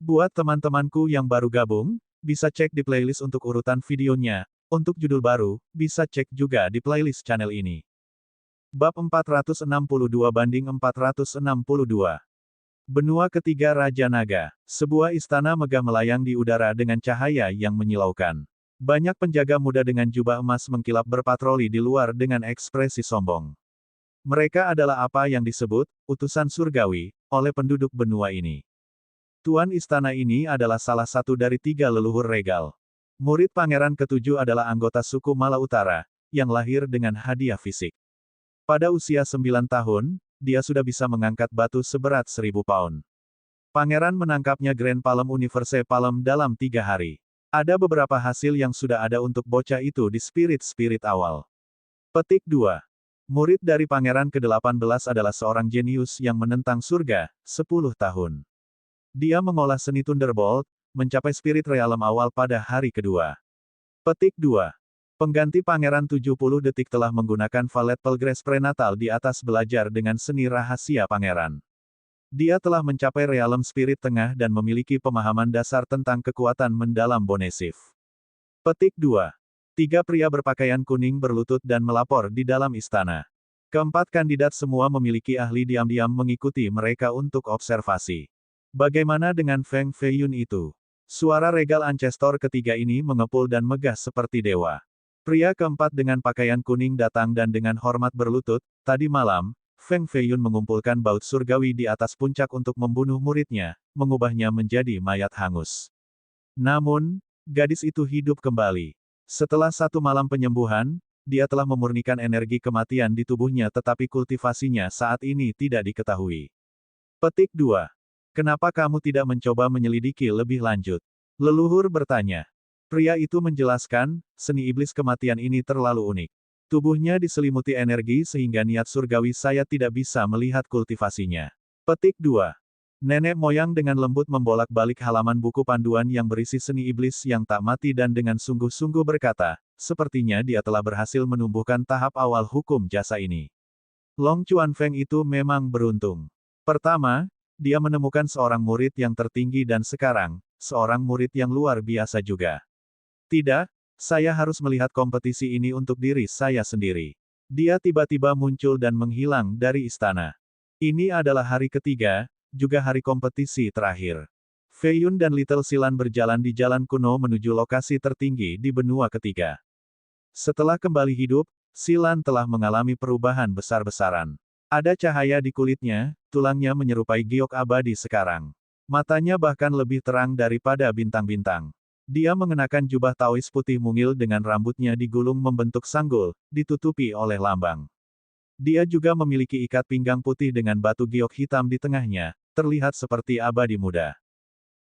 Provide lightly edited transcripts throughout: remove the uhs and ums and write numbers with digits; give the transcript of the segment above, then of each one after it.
Buat teman-temanku yang baru gabung, bisa cek di playlist untuk urutan videonya. Untuk judul baru, bisa cek juga di playlist channel ini. Bab 462 banding 462. Benua ketiga Raja Naga. Sebuah istana megah melayang di udara dengan cahaya yang menyilaukan. Banyak penjaga muda dengan jubah emas mengkilap berpatroli di luar dengan ekspresi sombong. Mereka adalah apa yang disebut utusan surgawi oleh penduduk benua ini. Tuan istana ini adalah salah satu dari 3 leluhur regal. Murid pangeran ketujuh adalah anggota suku Mala Utara, yang lahir dengan hadiah fisik. Pada usia 9 tahun, dia sudah bisa mengangkat batu seberat 1000 pound. Pangeran menangkapnya Grand Palm Universe Palm dalam 3 hari. Ada beberapa hasil yang sudah ada untuk bocah itu di spirit-spirit awal. Petik 2. Murid dari pangeran ke-18 adalah seorang jenius yang menentang surga, 10 tahun. Dia mengolah seni Thunderbolt, mencapai spirit realm awal pada hari kedua. Petik 2. Pengganti pangeran 70 detik telah menggunakan Valet Pelgres prenatal di atas belajar dengan seni rahasia pangeran. Dia telah mencapai realm spirit tengah dan memiliki pemahaman dasar tentang kekuatan mendalam Bonesif. Petik 2. 3 pria berpakaian kuning berlutut dan melapor di dalam istana. Keempat kandidat semua memiliki ahli diam-diam mengikuti mereka untuk observasi. Bagaimana dengan Feng Feiyun itu? Suara regal Ancestor ketiga ini mengepul dan megah seperti dewa. Pria keempat dengan pakaian kuning datang dan dengan hormat berlutut. Tadi malam, Feng Feiyun mengumpulkan baut surgawi di atas puncak untuk membunuh muridnya, mengubahnya menjadi mayat hangus. Namun, gadis itu hidup kembali. Setelah 1 malam penyembuhan, dia telah memurnikan energi kematian di tubuhnya tetapi kultivasinya saat ini tidak diketahui. Petik 2. Kenapa kamu tidak mencoba menyelidiki lebih lanjut? Leluhur bertanya. Pria itu menjelaskan, seni iblis kematian ini terlalu unik. Tubuhnya diselimuti energi sehingga niat surgawi saya tidak bisa melihat kultivasinya. Petik 2. Nenek moyang dengan lembut membolak-balik halaman buku panduan yang berisi seni iblis yang tak mati dan dengan sungguh-sungguh berkata, sepertinya dia telah berhasil menumbuhkan tahap awal hukum jasa ini. Long Chuan Feng itu memang beruntung. Pertama, dia menemukan seorang murid yang tertinggi dan sekarang, seorang murid yang luar biasa juga. Tidak, saya harus melihat kompetisi ini untuk diri saya sendiri. Dia tiba-tiba muncul dan menghilang dari istana. Ini adalah hari ketiga, juga hari kompetisi terakhir. Feiyun dan Little Silan berjalan di jalan kuno menuju lokasi tertinggi di benua ketiga. Setelah kembali hidup, Silan telah mengalami perubahan besar-besaran. Ada cahaya di kulitnya, tulangnya menyerupai giok abadi sekarang. Matanya bahkan lebih terang daripada bintang-bintang. Dia mengenakan jubah Taois putih mungil dengan rambutnya digulung membentuk sanggul, ditutupi oleh lambang. Dia juga memiliki ikat pinggang putih dengan batu giok hitam di tengahnya, terlihat seperti abadi muda.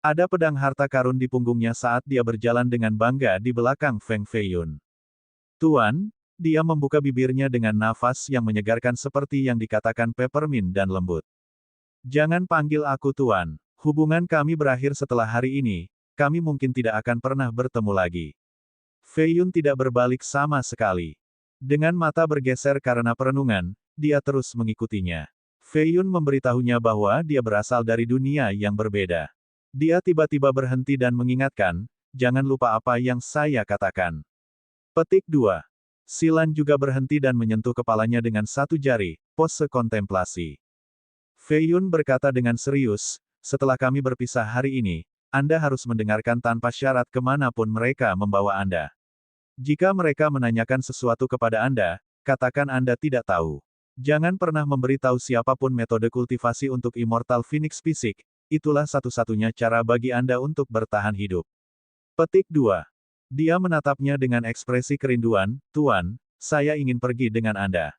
Ada pedang harta karun di punggungnya saat dia berjalan dengan bangga di belakang Feng Feiyun. Tuan, dia membuka bibirnya dengan nafas yang menyegarkan seperti yang dikatakan peppermint dan lembut. Jangan panggil aku Tuan. Hubungan kami berakhir setelah hari ini, kami mungkin tidak akan pernah bertemu lagi. Feiyun tidak berbalik sama sekali. Dengan mata bergeser karena perenungan, dia terus mengikutinya. Feiyun memberitahunya bahwa dia berasal dari dunia yang berbeda. Dia tiba-tiba berhenti dan mengingatkan, jangan lupa apa yang saya katakan. Petik 2. Silan juga berhenti dan menyentuh kepalanya dengan 1 jari, pose kontemplasi. Feiyun berkata dengan serius, setelah kami berpisah hari ini, Anda harus mendengarkan tanpa syarat kemanapun mereka membawa Anda. Jika mereka menanyakan sesuatu kepada Anda, katakan Anda tidak tahu. Jangan pernah memberitahu siapapun metode kultivasi untuk Immortal Phoenix fisik, itulah satu-satunya cara bagi Anda untuk bertahan hidup. Petik 2. Dia menatapnya dengan ekspresi kerinduan, Tuan, saya ingin pergi dengan Anda.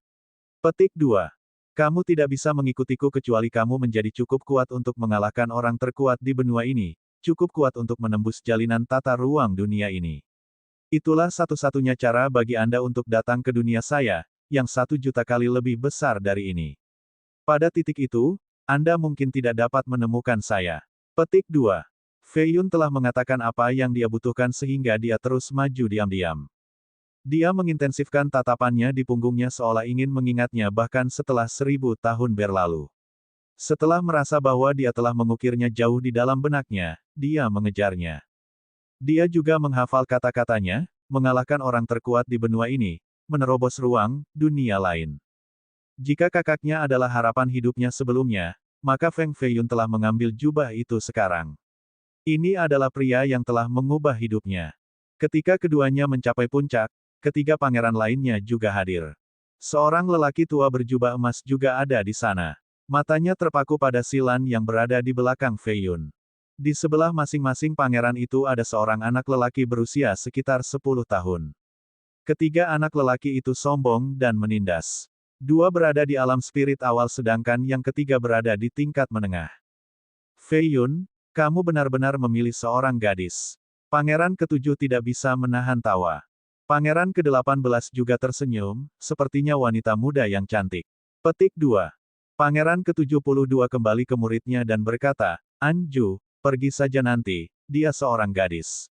Petik 2. Kamu tidak bisa mengikutiku kecuali kamu menjadi cukup kuat untuk mengalahkan orang terkuat di benua ini, cukup kuat untuk menembus jalinan tata ruang dunia ini. Itulah satu-satunya cara bagi Anda untuk datang ke dunia saya, yang 1.000.000 kali lebih besar dari ini. Pada titik itu, Anda mungkin tidak dapat menemukan saya. Petik 2. Feiyun telah mengatakan apa yang dia butuhkan sehingga dia terus maju diam-diam. Dia mengintensifkan tatapannya di punggungnya seolah ingin mengingatnya bahkan setelah 1000 tahun berlalu. Setelah merasa bahwa dia telah mengukirnya jauh di dalam benaknya, dia mengejarnya. Dia juga menghafal kata-katanya, mengalahkan orang terkuat di benua ini, menerobos ruang, dunia lain. Jika kakaknya adalah harapan hidupnya sebelumnya, maka Feng Feiyun telah mengambil jubah itu sekarang. Ini adalah pria yang telah mengubah hidupnya. Ketika keduanya mencapai puncak, ketiga pangeran lainnya juga hadir. Seorang lelaki tua berjubah emas juga ada di sana. Matanya terpaku pada Silan yang berada di belakang Feiyun. Di sebelah masing-masing pangeran itu ada seorang anak lelaki berusia sekitar 10 tahun. Ketiga anak lelaki itu sombong dan menindas. Dua berada di alam spirit awal sedangkan yang ketiga berada di tingkat menengah. Feiyun, kamu benar-benar memilih seorang gadis. Pangeran ketujuh tidak bisa menahan tawa. Pangeran ke-18 juga tersenyum, sepertinya wanita muda yang cantik. Petik 2. Pangeran ke-72 kembali ke muridnya dan berkata, Anju, pergi saja nanti, dia seorang gadis.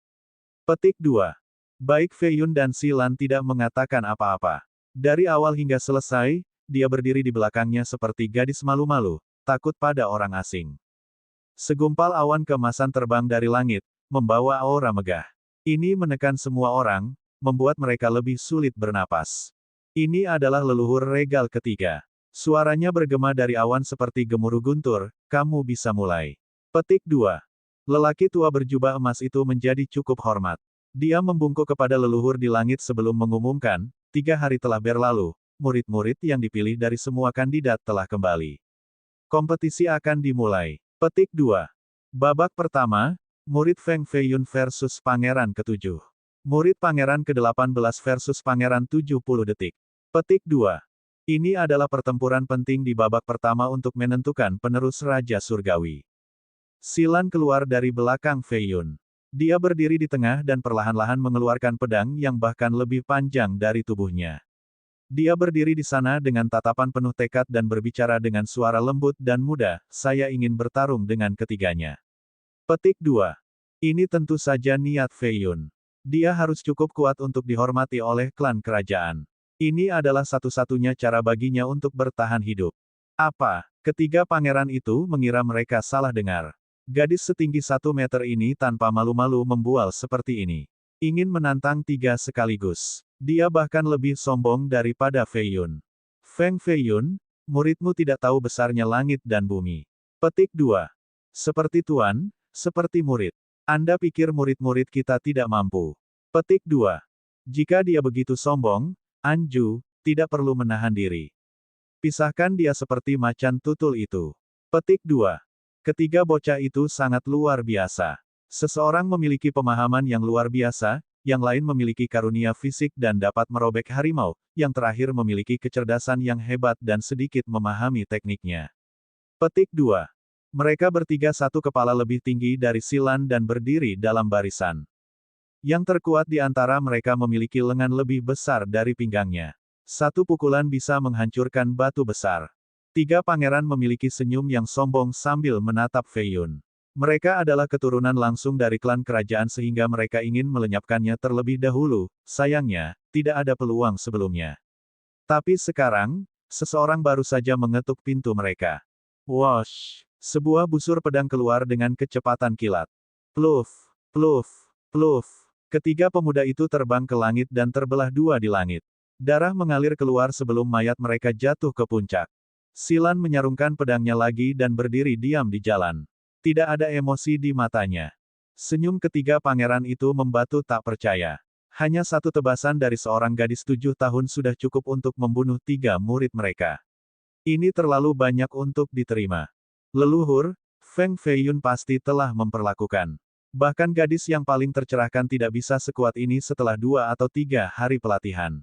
Petik 2. Baik Feiyun dan Silan tidak mengatakan apa-apa. Dari awal hingga selesai, dia berdiri di belakangnya seperti gadis malu-malu, takut pada orang asing. Segumpal awan keemasan terbang dari langit, membawa aura megah. Ini menekan semua orang, membuat mereka lebih sulit bernapas. Ini adalah leluhur regal ketiga. Suaranya bergema dari awan seperti gemuruh guntur, kamu bisa mulai. Petik 2. Lelaki tua berjubah emas itu menjadi cukup hormat. Dia membungkuk kepada leluhur di langit sebelum mengumumkan, 3 hari telah berlalu, murid-murid yang dipilih dari semua kandidat telah kembali. Kompetisi akan dimulai. Petik 2. Babak pertama, murid Feng Feiyun versus Pangeran ke-7. Murid Pangeran ke-18 versus Pangeran 70 detik. Petik 2. Ini adalah pertempuran penting di babak pertama untuk menentukan penerus Raja Surgawi. Silan keluar dari belakang Feiyun. Dia berdiri di tengah dan perlahan-lahan mengeluarkan pedang yang bahkan lebih panjang dari tubuhnya. Dia berdiri di sana dengan tatapan penuh tekad dan berbicara dengan suara lembut dan muda, saya ingin bertarung dengan ketiganya. Petik 2. Ini tentu saja niat Feiyun. Dia harus cukup kuat untuk dihormati oleh klan kerajaan. Ini adalah satu-satunya cara baginya untuk bertahan hidup. Apa? Ketiga pangeran itu mengira mereka salah dengar. Gadis setinggi 1 meter ini tanpa malu-malu membual seperti ini. Ingin menantang 3 sekaligus. Dia bahkan lebih sombong daripada Feiyun. Feng Feiyun, muridmu tidak tahu besarnya langit dan bumi. Petik 2. Seperti tuan, seperti murid. Anda pikir murid-murid kita tidak mampu. Petik 2. Jika dia begitu sombong, Anju, tidak perlu menahan diri. Pisahkan dia seperti macan tutul itu. Petik 2. Ketiga bocah itu sangat luar biasa. Seseorang memiliki pemahaman yang luar biasa, yang lain memiliki karunia fisik dan dapat merobek harimau, yang terakhir memiliki kecerdasan yang hebat dan sedikit memahami tekniknya. Petik 2. Mereka bertiga satu kepala lebih tinggi dari Silan dan berdiri dalam barisan. Yang terkuat di antara mereka memiliki lengan lebih besar dari pinggangnya. Satu pukulan bisa menghancurkan batu besar. 3 pangeran memiliki senyum yang sombong sambil menatap Feiyun. Mereka adalah keturunan langsung dari klan kerajaan sehingga mereka ingin melenyapkannya terlebih dahulu, sayangnya, tidak ada peluang sebelumnya. Tapi sekarang, seseorang baru saja mengetuk pintu mereka. Wosh! Sebuah busur pedang keluar dengan kecepatan kilat. Pluf! Pluf! Pluf! Ketiga pemuda itu terbang ke langit dan terbelah dua di langit. Darah mengalir keluar sebelum mayat mereka jatuh ke puncak. Silan menyarungkan pedangnya lagi dan berdiri diam di jalan. Tidak ada emosi di matanya. Senyum ketiga pangeran itu membatu tak percaya. Hanya satu tebasan dari seorang gadis 7 tahun sudah cukup untuk membunuh 3 murid mereka. Ini terlalu banyak untuk diterima. Leluhur, Feng Feiyun pasti telah memperlakukan. Bahkan gadis yang paling tercerahkan tidak bisa sekuat ini setelah 2 atau 3 hari pelatihan.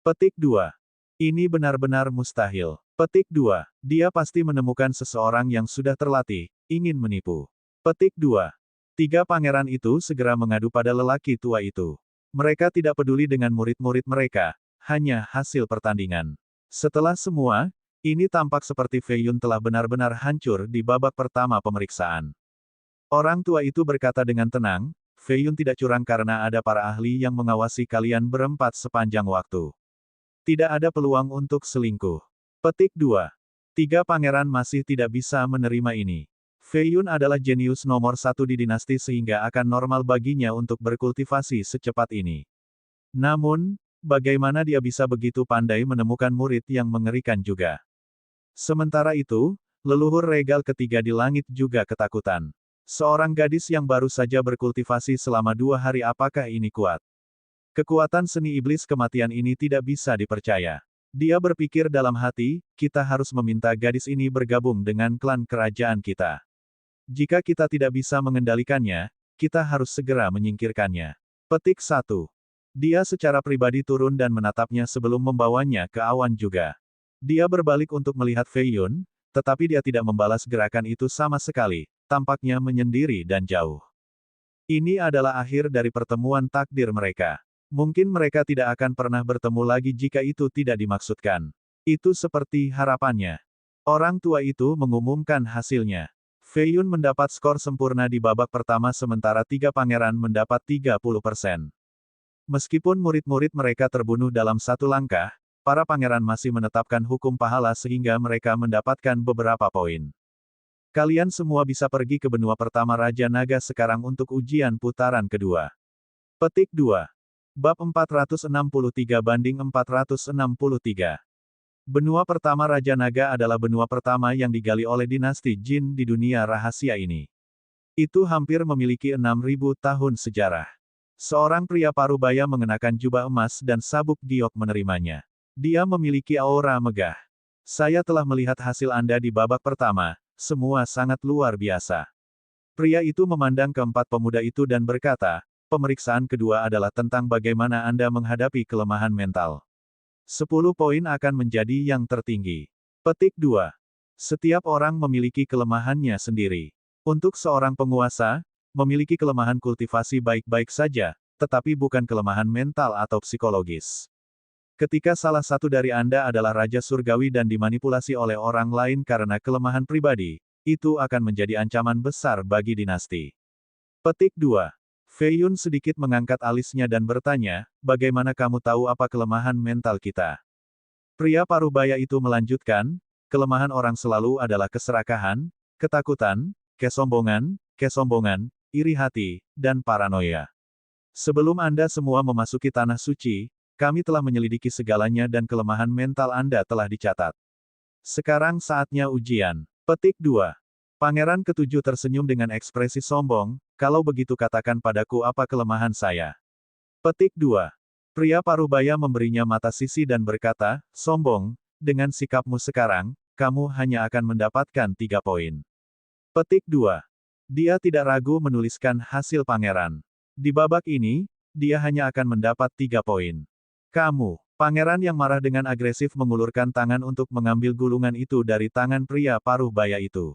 Petik 2. Ini benar-benar mustahil. Petik 2. Dia pasti menemukan seseorang yang sudah terlatih, ingin menipu. Petik 2. 3 pangeran itu segera mengadu pada lelaki tua itu. Mereka tidak peduli dengan murid-murid mereka, hanya hasil pertandingan. Setelah semua, ini tampak seperti Feiyun telah benar-benar hancur di babak pertama pemeriksaan. Orang tua itu berkata dengan tenang, Feiyun tidak curang karena ada para ahli yang mengawasi kalian berempat sepanjang waktu. Tidak ada peluang untuk selingkuh. Petik 2. 3 pangeran masih tidak bisa menerima ini. Fei Yun adalah jenius nomor satu di dinasti sehingga akan normal baginya untuk berkultivasi secepat ini. Namun, bagaimana dia bisa begitu pandai menemukan murid yang mengerikan juga? Sementara itu, leluhur regal ketiga di langit juga ketakutan. Seorang gadis yang baru saja berkultivasi selama 2 hari, apakah ini kuat? Kekuatan seni iblis kematian ini tidak bisa dipercaya. Dia berpikir dalam hati, kita harus meminta gadis ini bergabung dengan klan kerajaan kita. Jika kita tidak bisa mengendalikannya, kita harus segera menyingkirkannya. Petik 1. Dia secara pribadi turun dan menatapnya sebelum membawanya ke awan juga. Dia berbalik untuk melihat Fei Yun, tetapi dia tidak membalas gerakan itu sama sekali, tampaknya menyendiri dan jauh. Ini adalah akhir dari pertemuan takdir mereka. Mungkin mereka tidak akan pernah bertemu lagi jika itu tidak dimaksudkan. Itu seperti harapannya. Orang tua itu mengumumkan hasilnya. Fei Yun mendapat skor sempurna di babak pertama sementara 3 pangeran mendapat 30%. Meskipun murid-murid mereka terbunuh dalam 1 langkah, para pangeran masih menetapkan hukum pahala sehingga mereka mendapatkan beberapa poin. Kalian semua bisa pergi ke benua pertama Raja Naga sekarang untuk ujian putaran kedua. Petik 2. Bab 463-463. Benua pertama Raja Naga adalah benua pertama yang digali oleh dinasti Jin di dunia rahasia ini. Itu hampir memiliki 6.000 tahun sejarah. Seorang pria parubaya mengenakan jubah emas dan sabuk giok menerimanya. Dia memiliki aura megah. Saya telah melihat hasil Anda di babak pertama, semua sangat luar biasa. Pria itu memandang keempat pemuda itu dan berkata, pemeriksaan kedua adalah tentang bagaimana Anda menghadapi kelemahan mental. 10 poin akan menjadi yang tertinggi. Petik 2. Setiap orang memiliki kelemahannya sendiri. Untuk seorang penguasa, memiliki kelemahan kultivasi baik-baik saja, tetapi bukan kelemahan mental atau psikologis. Ketika salah satu dari Anda adalah Raja Surgawi dan dimanipulasi oleh orang lain karena kelemahan pribadi, itu akan menjadi ancaman besar bagi dinasti. Petik 2. Fei Yun sedikit mengangkat alisnya dan bertanya, bagaimana kamu tahu apa kelemahan mental kita? Pria parubaya itu melanjutkan, kelemahan orang selalu adalah keserakahan, ketakutan, kesombongan, iri hati, dan paranoia. Sebelum Anda semua memasuki tanah suci, kami telah menyelidiki segalanya dan kelemahan mental Anda telah dicatat. Sekarang saatnya ujian. Petik 2. Pangeran ketujuh tersenyum dengan ekspresi sombong, kalau begitu katakan padaku apa kelemahan saya. Petik 2. Pria parubaya memberinya mata sisi dan berkata, sombong, dengan sikapmu sekarang, kamu hanya akan mendapatkan 3 poin. Petik 2. Dia tidak ragu menuliskan hasil pangeran. Di babak ini, dia hanya akan mendapat 3 poin. Kamu, pangeran yang marah dengan agresif mengulurkan tangan untuk mengambil gulungan itu dari tangan pria parubaya itu.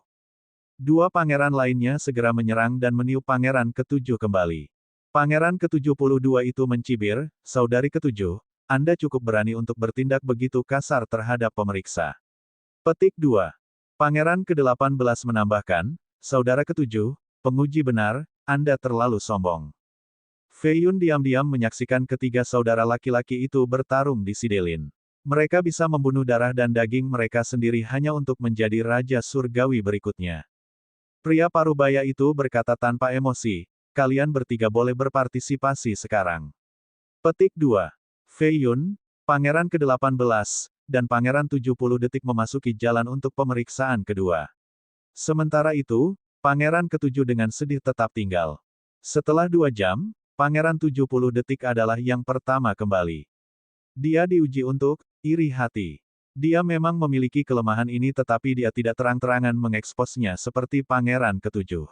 2 pangeran lainnya segera menyerang dan meniup pangeran ketujuh kembali. Pangeran ke-72 itu mencibir, saudari ketujuh, Anda cukup berani untuk bertindak begitu kasar terhadap pemeriksa. Petik 2. Pangeran ke-18 menambahkan, saudara ketujuh, penguji benar, Anda terlalu sombong. Fei Yun diam-diam menyaksikan ketiga saudara laki-laki itu bertarung di Sidelin. Mereka bisa membunuh darah dan daging mereka sendiri hanya untuk menjadi Raja Surgawi berikutnya. Pria parubaya itu berkata tanpa emosi, kalian bertiga boleh berpartisipasi sekarang. Petik 2. Fei Yun, Pangeran ke-18, dan Pangeran 70 detik memasuki jalan untuk pemeriksaan kedua. Sementara itu, Pangeran ke-7 dengan sedih tetap tinggal. Setelah 2 jam, Pangeran 70 detik adalah yang pertama kembali. Dia diuji untuk iri hati. Dia memang memiliki kelemahan ini tetapi dia tidak terang-terangan mengeksposnya seperti Pangeran ke-7.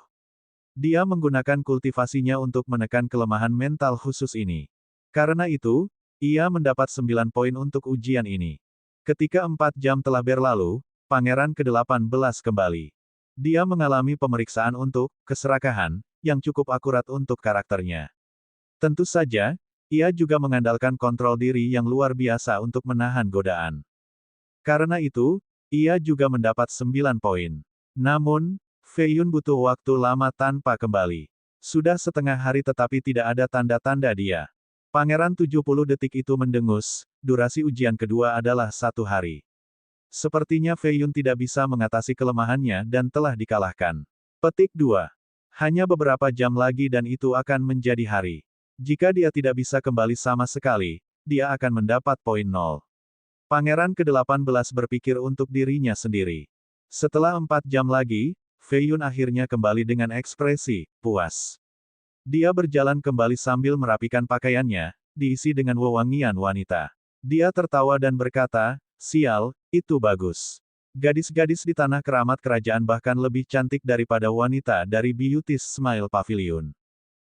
Dia menggunakan kultivasinya untuk menekan kelemahan mental khusus ini. Karena itu, ia mendapat 9 poin untuk ujian ini. Ketika 4 jam telah berlalu, Pangeran ke-18 kembali. Dia mengalami pemeriksaan untuk keserakahan, yang cukup akurat untuk karakternya. Tentu saja, ia juga mengandalkan kontrol diri yang luar biasa untuk menahan godaan. Karena itu, ia juga mendapat 9 poin. Namun, Fei Yun butuh waktu lama tanpa kembali. Sudah setengah hari tetapi tidak ada tanda-tanda dia. Pangeran 70 detik itu mendengus, durasi ujian kedua adalah 1 hari. Sepertinya Fei Yun tidak bisa mengatasi kelemahannya dan telah dikalahkan. Petik 2. Hanya beberapa jam lagi dan itu akan menjadi hari. Jika dia tidak bisa kembali sama sekali, dia akan mendapat poin 0. Pangeran ke-18 berpikir untuk dirinya sendiri. Setelah 4 jam lagi, Fei Yun akhirnya kembali dengan ekspresi puas. Dia berjalan kembali sambil merapikan pakaiannya, diisi dengan wewangian wanita. Dia tertawa dan berkata, "Sial, itu bagus. Gadis-gadis di tanah keramat kerajaan bahkan lebih cantik daripada wanita dari Beauty's Smile Pavilion.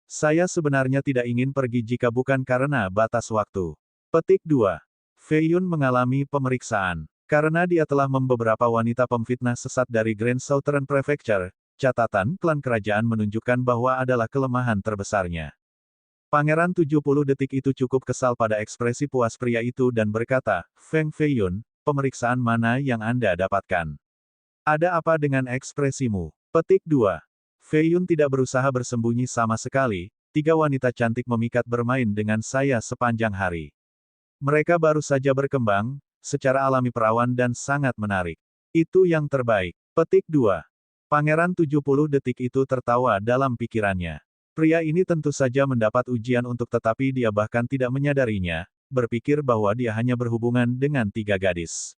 Saya sebenarnya tidak ingin pergi jika bukan karena batas waktu." Petik 2. Fei Yun mengalami pemeriksaan. Karena dia telah beberapa wanita pemfitnah sesat dari Grand Southern Prefecture, catatan klan kerajaan menunjukkan bahwa adalah kelemahan terbesarnya. Pangeran 70 detik itu cukup kesal pada ekspresi puas pria itu dan berkata, "Feng Fei Yun, pemeriksaan mana yang Anda dapatkan? Ada apa dengan ekspresimu?" Petik 2. Fei Yun tidak berusaha bersembunyi sama sekali, 3 wanita cantik memikat bermain dengan saya sepanjang hari. Mereka baru saja berkembang, secara alami perawan dan sangat menarik. Itu yang terbaik. Petik 2. Pangeran 70 detik itu tertawa dalam pikirannya. Pria ini tentu saja mendapat ujian untuk tetapi dia bahkan tidak menyadarinya, berpikir bahwa dia hanya berhubungan dengan 3 gadis.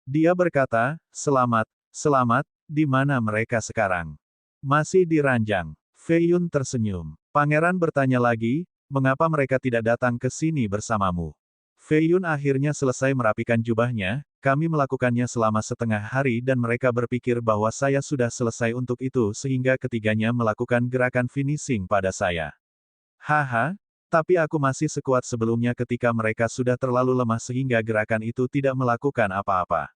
Dia berkata, "Selamat, selamat, di mana mereka sekarang?" "Masih di ranjang." Fei Yun tersenyum. Pangeran bertanya lagi, "Mengapa mereka tidak datang ke sini bersamamu?" Fei Yun akhirnya selesai merapikan jubahnya, "Kami melakukannya selama setengah hari dan mereka berpikir bahwa saya sudah selesai untuk itu sehingga ketiganya melakukan gerakan finishing pada saya. Haha, tapi aku masih sekuat sebelumnya ketika mereka sudah terlalu lemah sehingga gerakan itu tidak melakukan apa-apa.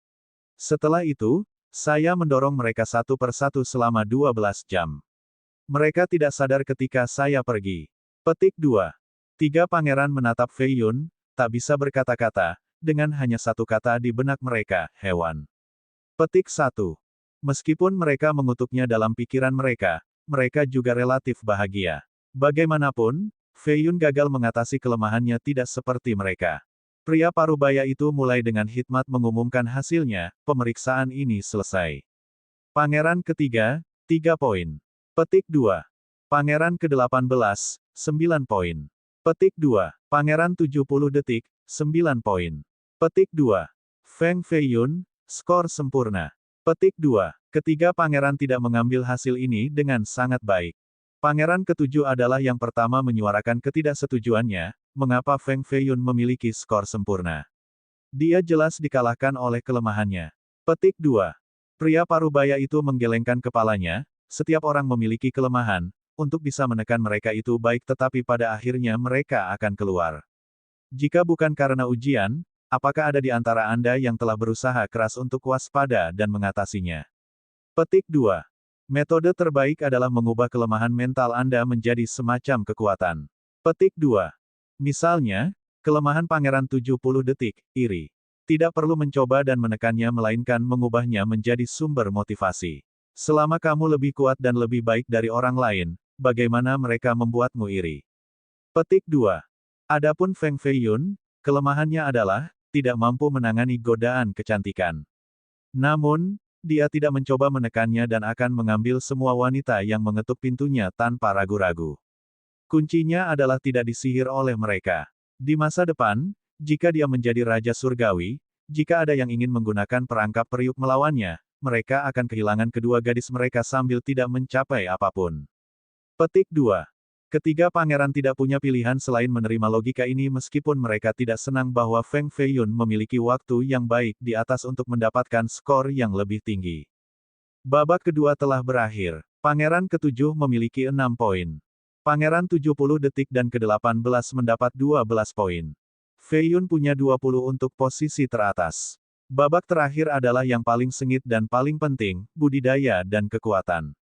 Setelah itu, saya mendorong mereka satu persatu selama 12 jam. Mereka tidak sadar ketika saya pergi." Petik 2. 3 pangeran menatap Fei Yun, tak bisa berkata-kata, dengan hanya satu kata di benak mereka, hewan. Petik 1. Meskipun mereka mengutuknya dalam pikiran mereka, mereka juga relatif bahagia. Bagaimanapun, Fei Yun gagal mengatasi kelemahannya tidak seperti mereka. Pria parubaya itu mulai dengan hikmat mengumumkan hasilnya, pemeriksaan ini selesai. Pangeran ketiga, 3 poin. Petik 2. Pangeran ke-18, 9 poin. Petik 2. Pangeran 70 detik, 9 poin. Petik 2. Feng Fei Yun, skor sempurna. Petik 2. Ketiga pangeran tidak mengambil hasil ini dengan sangat baik. Pangeran ketujuh adalah yang pertama menyuarakan ketidaksetujuannya, mengapa Feng Fei Yun memiliki skor sempurna. Dia jelas dikalahkan oleh kelemahannya. Petik 2. Pria parubaya itu menggelengkan kepalanya, setiap orang memiliki kelemahan, untuk bisa menekan mereka itu baik tetapi pada akhirnya mereka akan keluar. Jika bukan karena ujian, apakah ada di antara Anda yang telah berusaha keras untuk waspada dan mengatasinya? Petik 2. Metode terbaik adalah mengubah kelemahan mental Anda menjadi semacam kekuatan. Petik 2. Misalnya, kelemahan Pangeran 70 detik, iri. Tidak perlu mencoba dan menekannya melainkan mengubahnya menjadi sumber motivasi. Selama kamu lebih kuat dan lebih baik dari orang lain, bagaimana mereka membuatmu iri? Petik 2. Adapun Feng Fei Yun, kelemahannya adalah, tidak mampu menangani godaan kecantikan. Namun, dia tidak mencoba menekannya dan akan mengambil semua wanita yang mengetuk pintunya tanpa ragu-ragu. Kuncinya adalah tidak disihir oleh mereka. Di masa depan, jika dia menjadi Raja Surgawi, jika ada yang ingin menggunakan perangkap periuk melawannya, mereka akan kehilangan kedua gadis mereka sambil tidak mencapai apapun. Petik 2. Ketiga pangeran tidak punya pilihan selain menerima logika ini meskipun mereka tidak senang bahwa Feng Fei Yun memiliki waktu yang baik di atas untuk mendapatkan skor yang lebih tinggi. Babak kedua telah berakhir. Pangeran ketujuh memiliki 6 poin. Pangeran 70 detik dan ke-18 mendapat 12 poin. Fei Yun punya 20 untuk posisi teratas. Babak terakhir adalah yang paling sengit dan paling penting, budidaya dan kekuatan.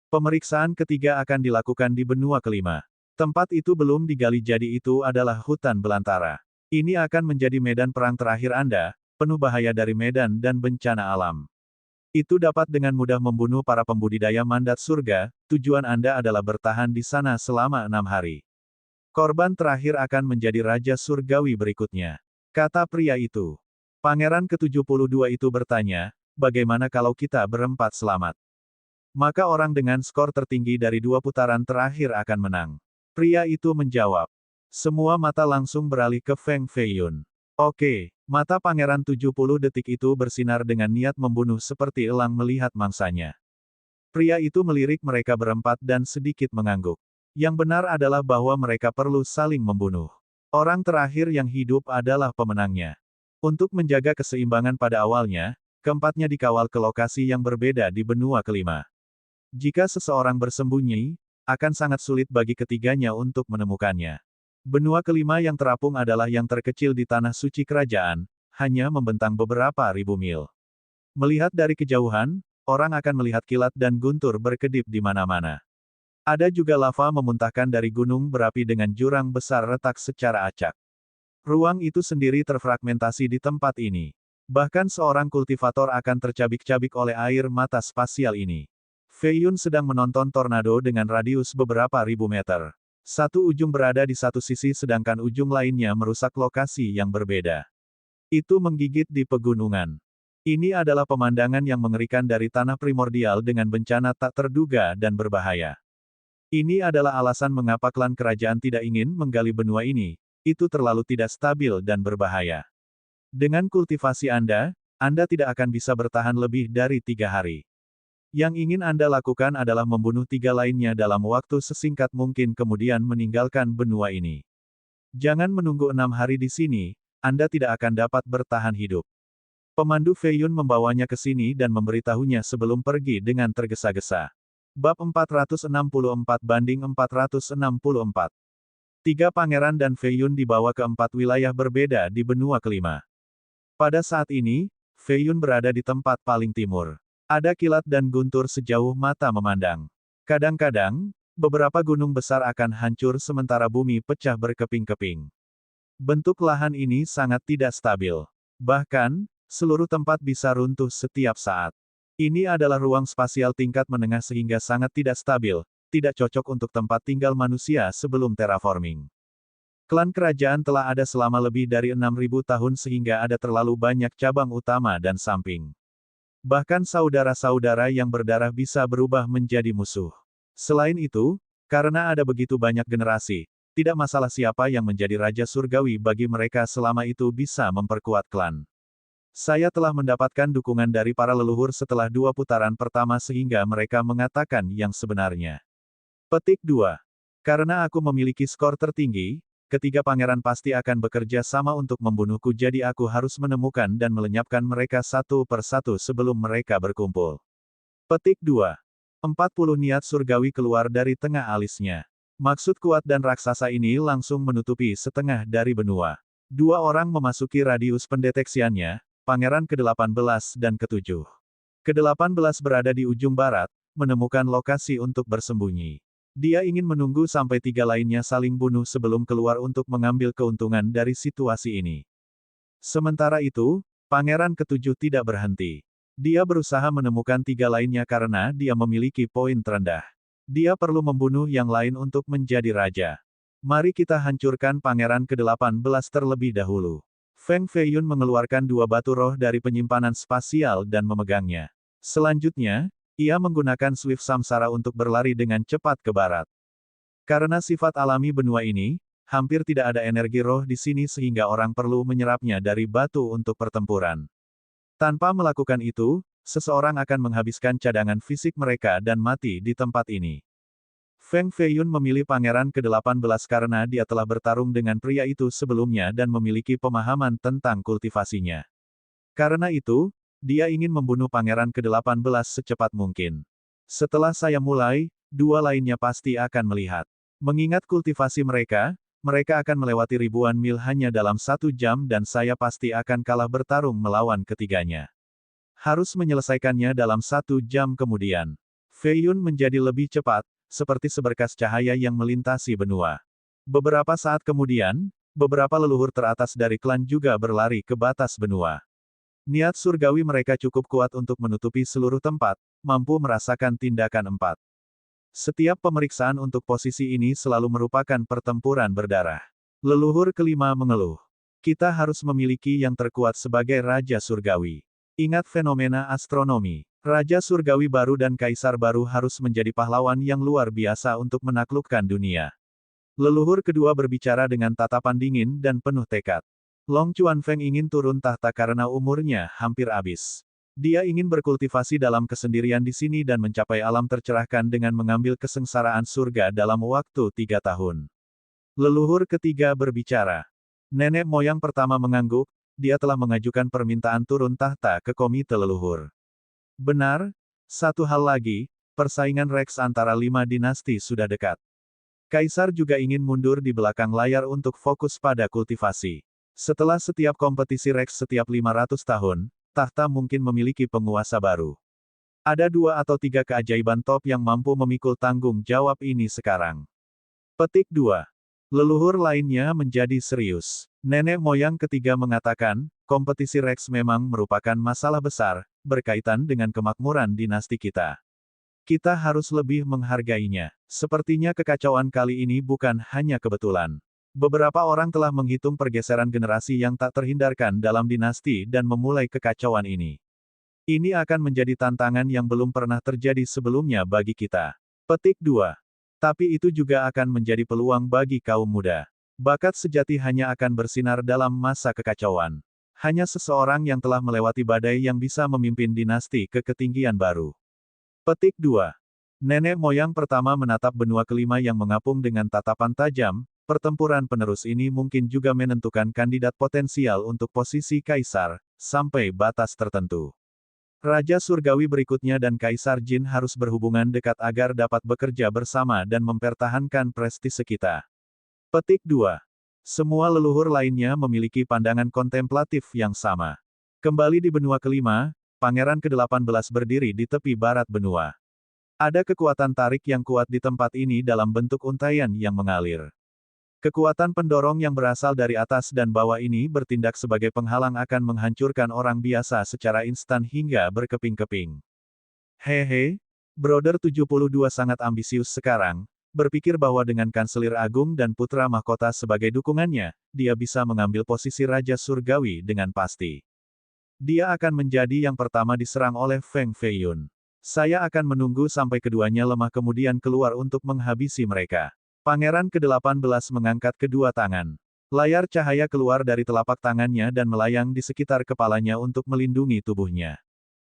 Pemeriksaan ketiga akan dilakukan di benua kelima. Tempat itu belum digali jadi itu adalah hutan belantara. Ini akan menjadi medan perang terakhir Anda, penuh bahaya dari medan dan bencana alam. Itu dapat dengan mudah membunuh para pembudidaya mandat surga, tujuan Anda adalah bertahan di sana selama 6 hari. Korban terakhir akan menjadi Raja Surgawi berikutnya. Kata pria itu. Pangeran ke-72 itu bertanya, bagaimana kalau kita berempat selamat? Maka orang dengan skor tertinggi dari 2 putaran terakhir akan menang. Pria itu menjawab. Semua mata langsung beralih ke Feng Feiyun. Oke, mata pangeran 70 detik itu bersinar dengan niat membunuh seperti elang melihat mangsanya. Pria itu melirik mereka berempat dan sedikit mengangguk. Yang benar adalah bahwa mereka perlu saling membunuh. Orang terakhir yang hidup adalah pemenangnya. Untuk menjaga keseimbangan pada awalnya, keempatnya dikawal ke lokasi yang berbeda di benua kelima. Jika seseorang bersembunyi, akan sangat sulit bagi ketiganya untuk menemukannya. Benua kelima yang terapung adalah yang terkecil di tanah suci kerajaan, hanya membentang beberapa ribu mil. Melihat dari kejauhan, orang akan melihat kilat dan guntur berkedip di mana-mana. Ada juga lava memuntahkan dari gunung berapi dengan jurang besar retak secara acak. Ruang itu sendiri terfragmentasi di tempat ini. Bahkan seorang kultivator akan tercabik-cabik oleh air mata spasial ini. Feiyun sedang menonton tornado dengan radius beberapa ribu meter. Satu ujung berada di satu sisi sedangkan ujung lainnya merusak lokasi yang berbeda. Itu menggigit di pegunungan. Ini adalah pemandangan yang mengerikan dari tanah primordial dengan bencana tak terduga dan berbahaya. Ini adalah alasan mengapa klan kerajaan tidak ingin menggali benua ini. Itu terlalu tidak stabil dan berbahaya. Dengan kultivasi Anda tidak akan bisa bertahan lebih dari 3 hari. Yang ingin Anda lakukan adalah membunuh 3 lainnya dalam waktu sesingkat mungkin kemudian meninggalkan benua ini. Jangan menunggu 6 hari di sini, Anda tidak akan dapat bertahan hidup. Pemandu Feiyun membawanya ke sini dan memberitahunya sebelum pergi dengan tergesa-gesa. Bab 464-464. 3 pangeran dan Feiyun dibawa ke 4 wilayah berbeda di benua kelima. Pada saat ini, Feiyun berada di tempat paling timur. Ada kilat dan guntur sejauh mata memandang. Kadang-kadang, beberapa gunung besar akan hancur sementara bumi pecah berkeping-keping. Bentuk lahan ini sangat tidak stabil. Bahkan, seluruh tempat bisa runtuh setiap saat. Ini adalah ruang spasial tingkat menengah sehingga sangat tidak stabil, tidak cocok untuk tempat tinggal manusia sebelum terraforming. Klan kerajaan telah ada selama lebih dari 6.000 tahun sehingga ada terlalu banyak cabang utama dan samping. Bahkan saudara-saudara yang berdarah bisa berubah menjadi musuh. Selain itu, karena ada begitu banyak generasi, tidak masalah siapa yang menjadi Raja Surgawi bagi mereka selama itu bisa memperkuat klan. Saya telah mendapatkan dukungan dari para leluhur setelah 2 putaran pertama sehingga mereka mengatakan yang sebenarnya. Petik 2. Karena aku memiliki skor tertinggi, ketiga pangeran pasti akan bekerja sama untuk membunuhku jadi aku harus menemukan dan melenyapkan mereka satu persatu sebelum mereka berkumpul. Petik 2. 40 niat surgawi keluar dari tengah alisnya. Maksud kuat dan raksasa ini langsung menutupi setengah dari benua. 2 orang memasuki radius pendeteksiannya, pangeran ke-18 dan ke-7. Ke-18 berada di ujung barat, menemukan lokasi untuk bersembunyi. Dia ingin menunggu sampai 3 lainnya saling bunuh sebelum keluar untuk mengambil keuntungan dari situasi ini. Sementara itu, pangeran ke-7 tidak berhenti. Dia berusaha menemukan 3 lainnya karena dia memiliki poin terendah. Dia perlu membunuh yang lain untuk menjadi raja. Mari kita hancurkan pangeran ke-18 terlebih dahulu. Feng Feiyun mengeluarkan 2 batu roh dari penyimpanan spasial dan memegangnya. Selanjutnya, ia menggunakan Swift Samsara untuk berlari dengan cepat ke barat. Karena sifat alami benua ini, hampir tidak ada energi roh di sini sehingga orang perlu menyerapnya dari batu untuk pertempuran. Tanpa melakukan itu, seseorang akan menghabiskan cadangan fisik mereka dan mati di tempat ini. Feng Feiyun memilih pangeran ke-18 karena dia telah bertarung dengan pria itu sebelumnya dan memiliki pemahaman tentang kultivasinya. Karena itu, dia ingin membunuh pangeran ke-18 secepat mungkin. Setelah saya mulai, 2 lainnya pasti akan melihat. Mengingat kultivasi mereka akan melewati ribuan mil hanya dalam 1 jam dan saya pasti akan kalah bertarung melawan ketiganya. Harus menyelesaikannya dalam 1 jam kemudian. Feiyun menjadi lebih cepat, seperti seberkas cahaya yang melintasi benua. Beberapa saat kemudian, beberapa leluhur teratas dari klan juga berlari ke batas benua. Niat surgawi mereka cukup kuat untuk menutupi seluruh tempat, mampu merasakan tindakan 4. Setiap pemeriksaan untuk posisi ini selalu merupakan pertempuran berdarah. Leluhur kelima mengeluh. Kita harus memiliki yang terkuat sebagai Raja Surgawi. Ingat fenomena astronomi. Raja Surgawi baru dan Kaisar baru harus menjadi pahlawan yang luar biasa untuk menaklukkan dunia. Leluhur kedua berbicara dengan tatapan dingin dan penuh tekad. Long Chuanfeng ingin turun tahta karena umurnya hampir habis. Dia ingin berkultivasi dalam kesendirian di sini dan mencapai alam tercerahkan dengan mengambil kesengsaraan surga dalam waktu 3 tahun. Leluhur ketiga berbicara. Nenek moyang pertama mengangguk, dia telah mengajukan permintaan turun tahta ke komite leluhur. Benar, satu hal lagi, persaingan Rex antara 5 dinasti sudah dekat. Kaisar juga ingin mundur di belakang layar untuk fokus pada kultivasi. Setelah setiap kompetisi Rex setiap 500 tahun, tahta mungkin memiliki penguasa baru. Ada 2 atau 3 keajaiban top yang mampu memikul tanggung jawab ini sekarang. Petik 2. Leluhur lainnya menjadi serius. Nenek moyang ketiga mengatakan, kompetisi Rex memang merupakan masalah besar, berkaitan dengan kemakmuran dinasti kita. Kita harus lebih menghargainya. Sepertinya kekacauan kali ini bukan hanya kebetulan. Beberapa orang telah menghitung pergeseran generasi yang tak terhindarkan dalam dinasti dan memulai kekacauan ini. Ini akan menjadi tantangan yang belum pernah terjadi sebelumnya bagi kita. Petik 2. Tapi itu juga akan menjadi peluang bagi kaum muda. Bakat sejati hanya akan bersinar dalam masa kekacauan. Hanya seseorang yang telah melewati badai yang bisa memimpin dinasti ke ketinggian baru. Petik 2. Nenek moyang pertama menatap benua kelima yang mengapung dengan tatapan tajam. Pertempuran penerus ini mungkin juga menentukan kandidat potensial untuk posisi kaisar, sampai batas tertentu. Raja Surgawi berikutnya dan Kaisar Jin harus berhubungan dekat agar dapat bekerja bersama dan mempertahankan prestise kita. Petik 2. Semua leluhur lainnya memiliki pandangan kontemplatif yang sama. Kembali di benua kelima, Pangeran ke-18 berdiri di tepi barat benua. Ada kekuatan tarik yang kuat di tempat ini dalam bentuk untaian yang mengalir. Kekuatan pendorong yang berasal dari atas dan bawah ini bertindak sebagai penghalang akan menghancurkan orang biasa secara instan hingga berkeping-keping. Hehe, Brother 72 sangat ambisius sekarang, berpikir bahwa dengan Kanselir Agung dan Putra Mahkota sebagai dukungannya, dia bisa mengambil posisi Raja Surgawi dengan pasti. Dia akan menjadi yang pertama diserang oleh Feng Feiyun. Saya akan menunggu sampai keduanya lemah kemudian keluar untuk menghabisi mereka. Pangeran ke-18 mengangkat kedua tangan. Layar cahaya keluar dari telapak tangannya dan melayang di sekitar kepalanya untuk melindungi tubuhnya.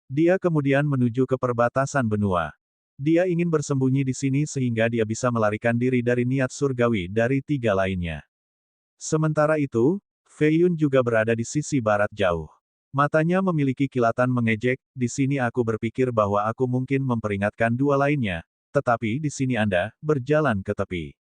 Dia kemudian menuju ke perbatasan benua. Dia ingin bersembunyi di sini sehingga dia bisa melarikan diri dari niat surgawi dari 3 lainnya. Sementara itu, Feiyun juga berada di sisi barat jauh. Matanya memiliki kilatan mengejek, di sini aku berpikir bahwa aku mungkin memperingatkan 2 lainnya, tetapi di sini Anda berjalan ke tepi.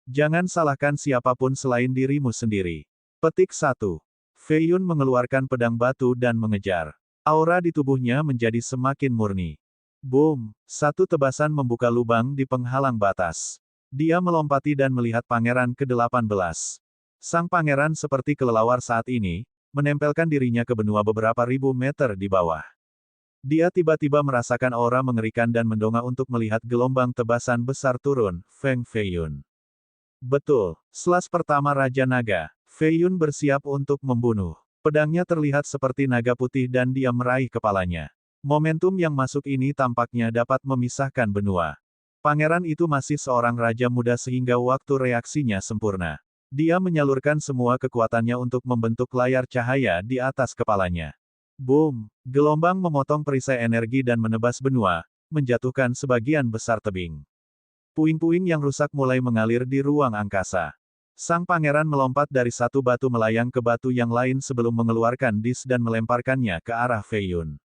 Jangan salahkan siapapun selain dirimu sendiri. Petik 1. Feiyun mengeluarkan pedang batu dan mengejar. Aura di tubuhnya menjadi semakin murni. Boom! Satu tebasan membuka lubang di penghalang batas. Dia melompati dan melihat Pangeran ke-18. Sang pangeran seperti kelelawar saat ini, menempelkan dirinya ke benua beberapa ribu meter di bawah. Dia tiba-tiba merasakan aura mengerikan dan mendongak untuk melihat gelombang tebasan besar turun, Feng Feiyun. Betul, selas pertama Raja Naga, Feiyun bersiap untuk membunuh. Pedangnya terlihat seperti naga putih dan dia meraih kepalanya. Momentum yang masuk ini tampaknya dapat memisahkan benua. Pangeran itu masih seorang raja muda sehingga waktu reaksinya sempurna. Dia menyalurkan semua kekuatannya untuk membentuk layar cahaya di atas kepalanya. Boom! Gelombang memotong perisai energi dan menebas benua, menjatuhkan sebagian besar tebing. Puing-puing yang rusak mulai mengalir di ruang angkasa. Sang pangeran melompat dari satu batu melayang ke batu yang lain sebelum mengeluarkan dis dan melemparkannya ke arah Feiyun.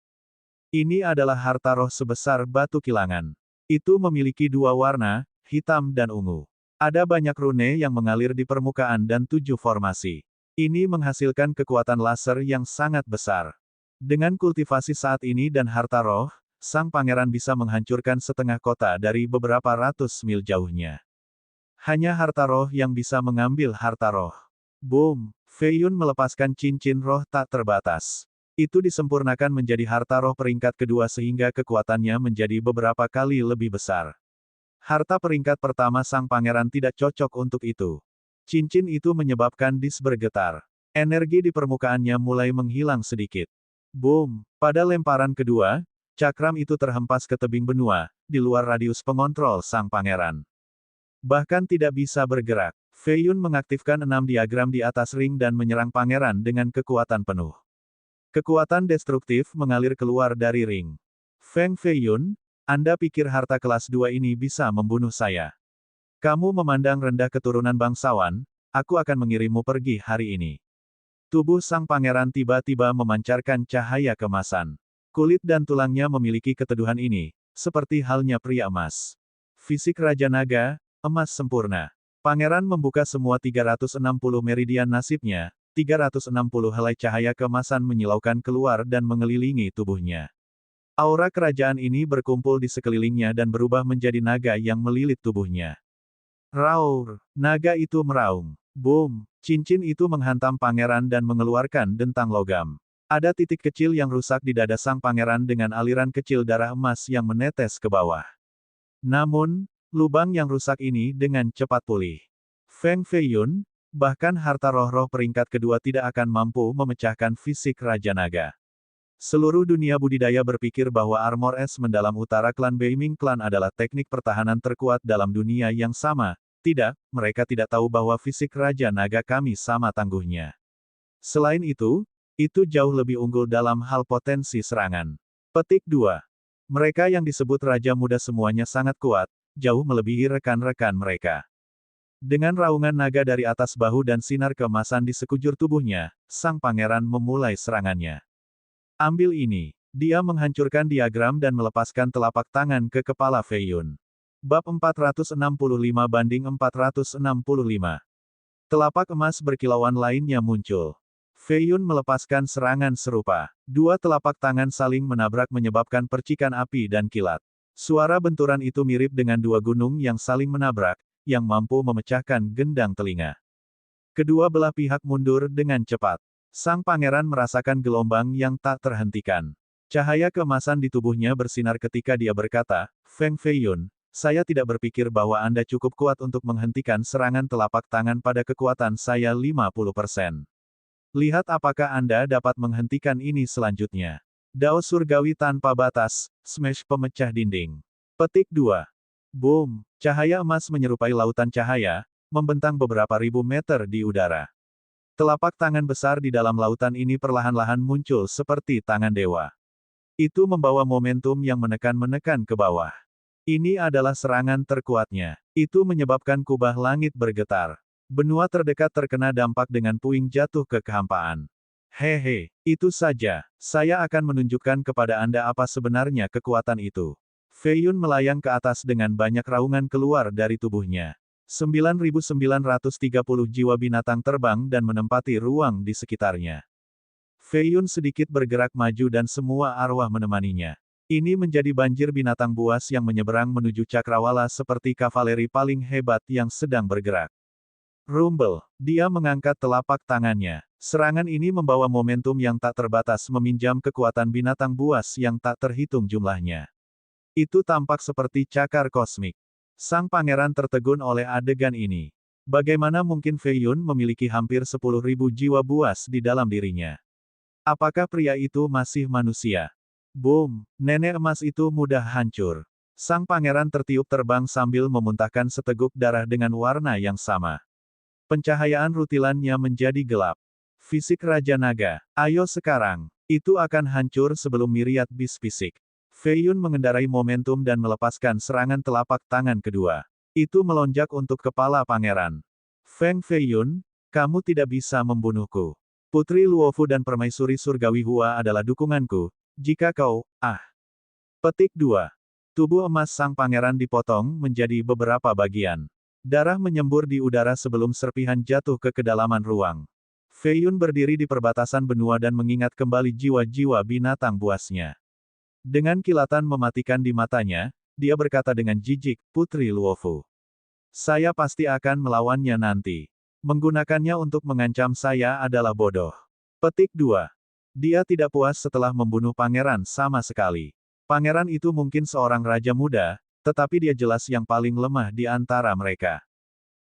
Ini adalah harta roh sebesar batu kilangan. Itu memiliki 2 warna, hitam dan ungu. Ada banyak rune yang mengalir di permukaan dan 7 formasi. Ini menghasilkan kekuatan laser yang sangat besar. Dengan kultivasi saat ini dan harta roh, sang pangeran bisa menghancurkan setengah kota dari beberapa ratus mil jauhnya. Hanya harta roh yang bisa mengambil harta roh. Boom! Feiyun melepaskan cincin roh tak terbatas. Itu disempurnakan menjadi harta roh peringkat kedua sehingga kekuatannya menjadi beberapa kali lebih besar. Harta peringkat pertama sang pangeran tidak cocok untuk itu. Cincin itu menyebabkan dis bergetar. Energi di permukaannya mulai menghilang sedikit. Boom! Pada lemparan kedua, Cakram itu terhempas ke tebing benua, di luar radius pengontrol sang pangeran. Bahkan tidak bisa bergerak. Fei Yun mengaktifkan 6 diagram di atas ring dan menyerang pangeran dengan kekuatan penuh. Kekuatan destruktif mengalir keluar dari ring. Feng Fei Yun, Anda pikir harta kelas 2 ini bisa membunuh saya? Kamu memandang rendah keturunan bangsawan, aku akan mengirimmu pergi hari ini. Tubuh sang pangeran tiba-tiba memancarkan cahaya kemasan. Kulit dan tulangnya memiliki keteduhan ini, seperti halnya pria emas. Fisik Raja Naga, emas sempurna. Pangeran membuka semua 360 meridian nasibnya, 360 helai cahaya kemasan menyilaukan keluar dan mengelilingi tubuhnya. Aura kerajaan ini berkumpul di sekelilingnya dan berubah menjadi naga yang melilit tubuhnya. Raur, naga itu meraung. Boom, cincin itu menghantam pangeran dan mengeluarkan dentang logam. Ada titik kecil yang rusak di dada sang pangeran dengan aliran kecil darah emas yang menetes ke bawah. Namun, lubang yang rusak ini dengan cepat pulih. Feng Fei Yun, bahkan harta roh-roh peringkat kedua tidak akan mampu memecahkan fisik Raja Naga. Seluruh dunia budidaya berpikir bahwa armor es mendalam utara klan Beiming Clan adalah teknik pertahanan terkuat dalam dunia yang sama. Tidak, mereka tidak tahu bahwa fisik Raja Naga kami sama tangguhnya. Selain itu jauh lebih unggul dalam hal potensi serangan. Petik 2. Mereka yang disebut Raja Muda semuanya sangat kuat, jauh melebihi rekan-rekan mereka. Dengan raungan naga dari atas bahu dan sinar keemasan di sekujur tubuhnya, sang pangeran memulai serangannya. Ambil ini. Dia menghancurkan diagram dan melepaskan telapak tangan ke kepala Fei Yun. Bab 465-465. Telapak emas berkilauan lainnya muncul. Fei Yun melepaskan serangan serupa. Dua telapak tangan saling menabrak menyebabkan percikan api dan kilat. Suara benturan itu mirip dengan dua gunung yang saling menabrak, yang mampu memecahkan gendang telinga. Kedua belah pihak mundur dengan cepat. Sang pangeran merasakan gelombang yang tak terhentikan. Cahaya keemasan di tubuhnya bersinar ketika dia berkata, Feng Fei Yun, saya tidak berpikir bahwa Anda cukup kuat untuk menghentikan serangan telapak tangan pada kekuatan saya 50%. Lihat apakah Anda dapat menghentikan ini selanjutnya. Dao surgawi tanpa batas, smash pemecah dinding. Petik 2. Boom, cahaya emas menyerupai lautan cahaya, membentang beberapa ribu meter di udara. Telapak tangan besar di dalam lautan ini perlahan-lahan muncul seperti tangan dewa. Itu membawa momentum yang menekan ke bawah. Ini adalah serangan terkuatnya. Itu menyebabkan kubah langit bergetar. Benua terdekat terkena dampak dengan puing jatuh ke kehampaan. Hehe, itu saja. Saya akan menunjukkan kepada Anda apa sebenarnya kekuatan itu. Fei Yun melayang ke atas dengan banyak raungan keluar dari tubuhnya. 9.930 jiwa binatang terbang dan menempati ruang di sekitarnya. Fei Yun sedikit bergerak maju dan semua arwah menemaninya. Ini menjadi banjir binatang buas yang menyeberang menuju cakrawala seperti kavaleri paling hebat yang sedang bergerak. Rumble, dia mengangkat telapak tangannya. Serangan ini membawa momentum yang tak terbatas meminjam kekuatan binatang buas yang tak terhitung jumlahnya. Itu tampak seperti cakar kosmik. Sang pangeran tertegun oleh adegan ini. Bagaimana mungkin Fei Yun memiliki hampir 10.000 jiwa buas di dalam dirinya? Apakah pria itu masih manusia? Boom, nenek emas itu mudah hancur. Sang pangeran tertiup terbang sambil memuntahkan seteguk darah dengan warna yang sama. Pencahayaan rutilannya menjadi gelap. Fisik Raja Naga, ayo sekarang. Itu akan hancur sebelum miriat bis fisik. Fei Yun mengendarai momentum dan melepaskan serangan telapak tangan kedua. Itu melonjak untuk kepala pangeran. Feng Fei Yun, kamu tidak bisa membunuhku. Putri Luofu dan permaisuri surgawi Hua adalah dukunganku, jika kau, Petik 2. Tubuh emas sang pangeran dipotong menjadi beberapa bagian. Darah menyembur di udara sebelum serpihan jatuh ke kedalaman ruang. Fei Yun berdiri di perbatasan benua dan mengingat kembali jiwa-jiwa binatang buasnya. Dengan kilatan mematikan di matanya, dia berkata dengan jijik, Putri Luofu. Saya pasti akan melawannya nanti. Menggunakannya untuk mengancam saya adalah bodoh. Petik 2. Dia tidak puas setelah membunuh pangeran sama sekali. Pangeran itu mungkin seorang raja muda, tetapi dia jelas yang paling lemah di antara mereka.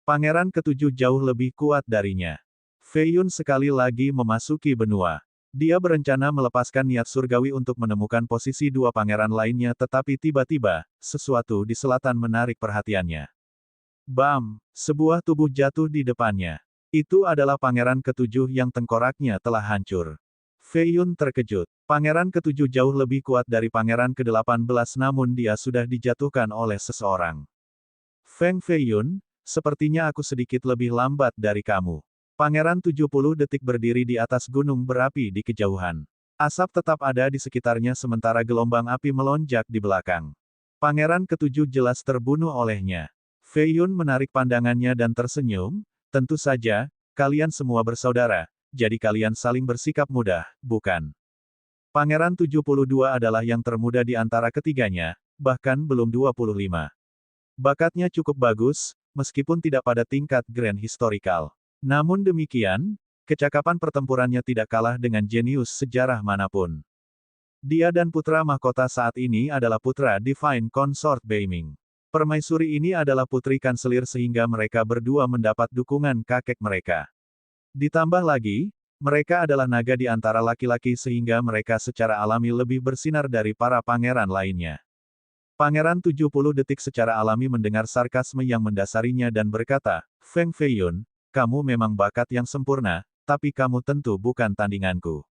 Pangeran ketujuh jauh lebih kuat darinya. Fei Yun sekali lagi memasuki benua. Dia berencana melepaskan niat surgawi untuk menemukan posisi dua pangeran lainnya tetapi tiba-tiba, sesuatu di selatan menarik perhatiannya. Bam! Sebuah tubuh jatuh di depannya. Itu adalah pangeran ketujuh yang tengkoraknya telah hancur. Fei Yun terkejut. Pangeran ketujuh jauh lebih kuat dari pangeran ke-18 namun dia sudah dijatuhkan oleh seseorang. Feng Fei Yun, sepertinya aku sedikit lebih lambat dari kamu. Pangeran 70 detik berdiri di atas gunung berapi di kejauhan. Asap tetap ada di sekitarnya sementara gelombang api melonjak di belakang. Pangeran ketujuh jelas terbunuh olehnya. Fei Yun menarik pandangannya dan tersenyum, tentu saja, kalian semua bersaudara, jadi kalian saling bersikap mudah, bukan? Pangeran 72 adalah yang termuda di antara ketiganya, bahkan belum 25. Bakatnya cukup bagus, meskipun tidak pada tingkat grand historical. Namun demikian, kecakapan pertempurannya tidak kalah dengan jenius sejarah manapun. Dia dan putra mahkota saat ini adalah putra Divine Consort Beiming. Permaisuri ini adalah putri kanselir sehingga mereka berdua mendapat dukungan kakek mereka. Ditambah lagi, mereka adalah naga di antara laki-laki sehingga mereka secara alami lebih bersinar dari para pangeran lainnya. Pangeran 70 detik secara alami mendengar sarkasme yang mendasarinya dan berkata, Feng Fei Yun, kamu memang bakat yang sempurna, tapi kamu tentu bukan tandinganku.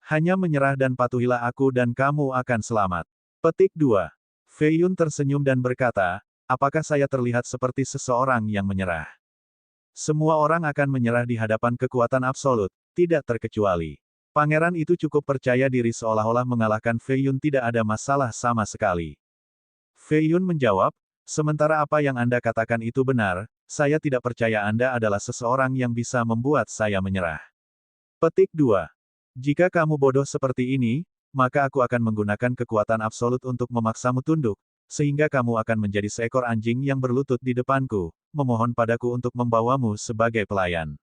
Hanya menyerah dan patuhilah aku dan kamu akan selamat. Petik 2. Fei Yun tersenyum dan berkata, apakah saya terlihat seperti seseorang yang menyerah? Semua orang akan menyerah di hadapan kekuatan absolut, tidak terkecuali. Pangeran itu cukup percaya diri seolah-olah mengalahkan Fei Yun tidak ada masalah sama sekali. Fei Yun menjawab, sementara apa yang Anda katakan itu benar, saya tidak percaya Anda adalah seseorang yang bisa membuat saya menyerah. Petik 2. Jika kamu bodoh seperti ini, maka aku akan menggunakan kekuatan absolut untuk memaksamu tunduk, sehingga kamu akan menjadi seekor anjing yang berlutut di depanku, memohon padaku untuk membawamu sebagai pelayan.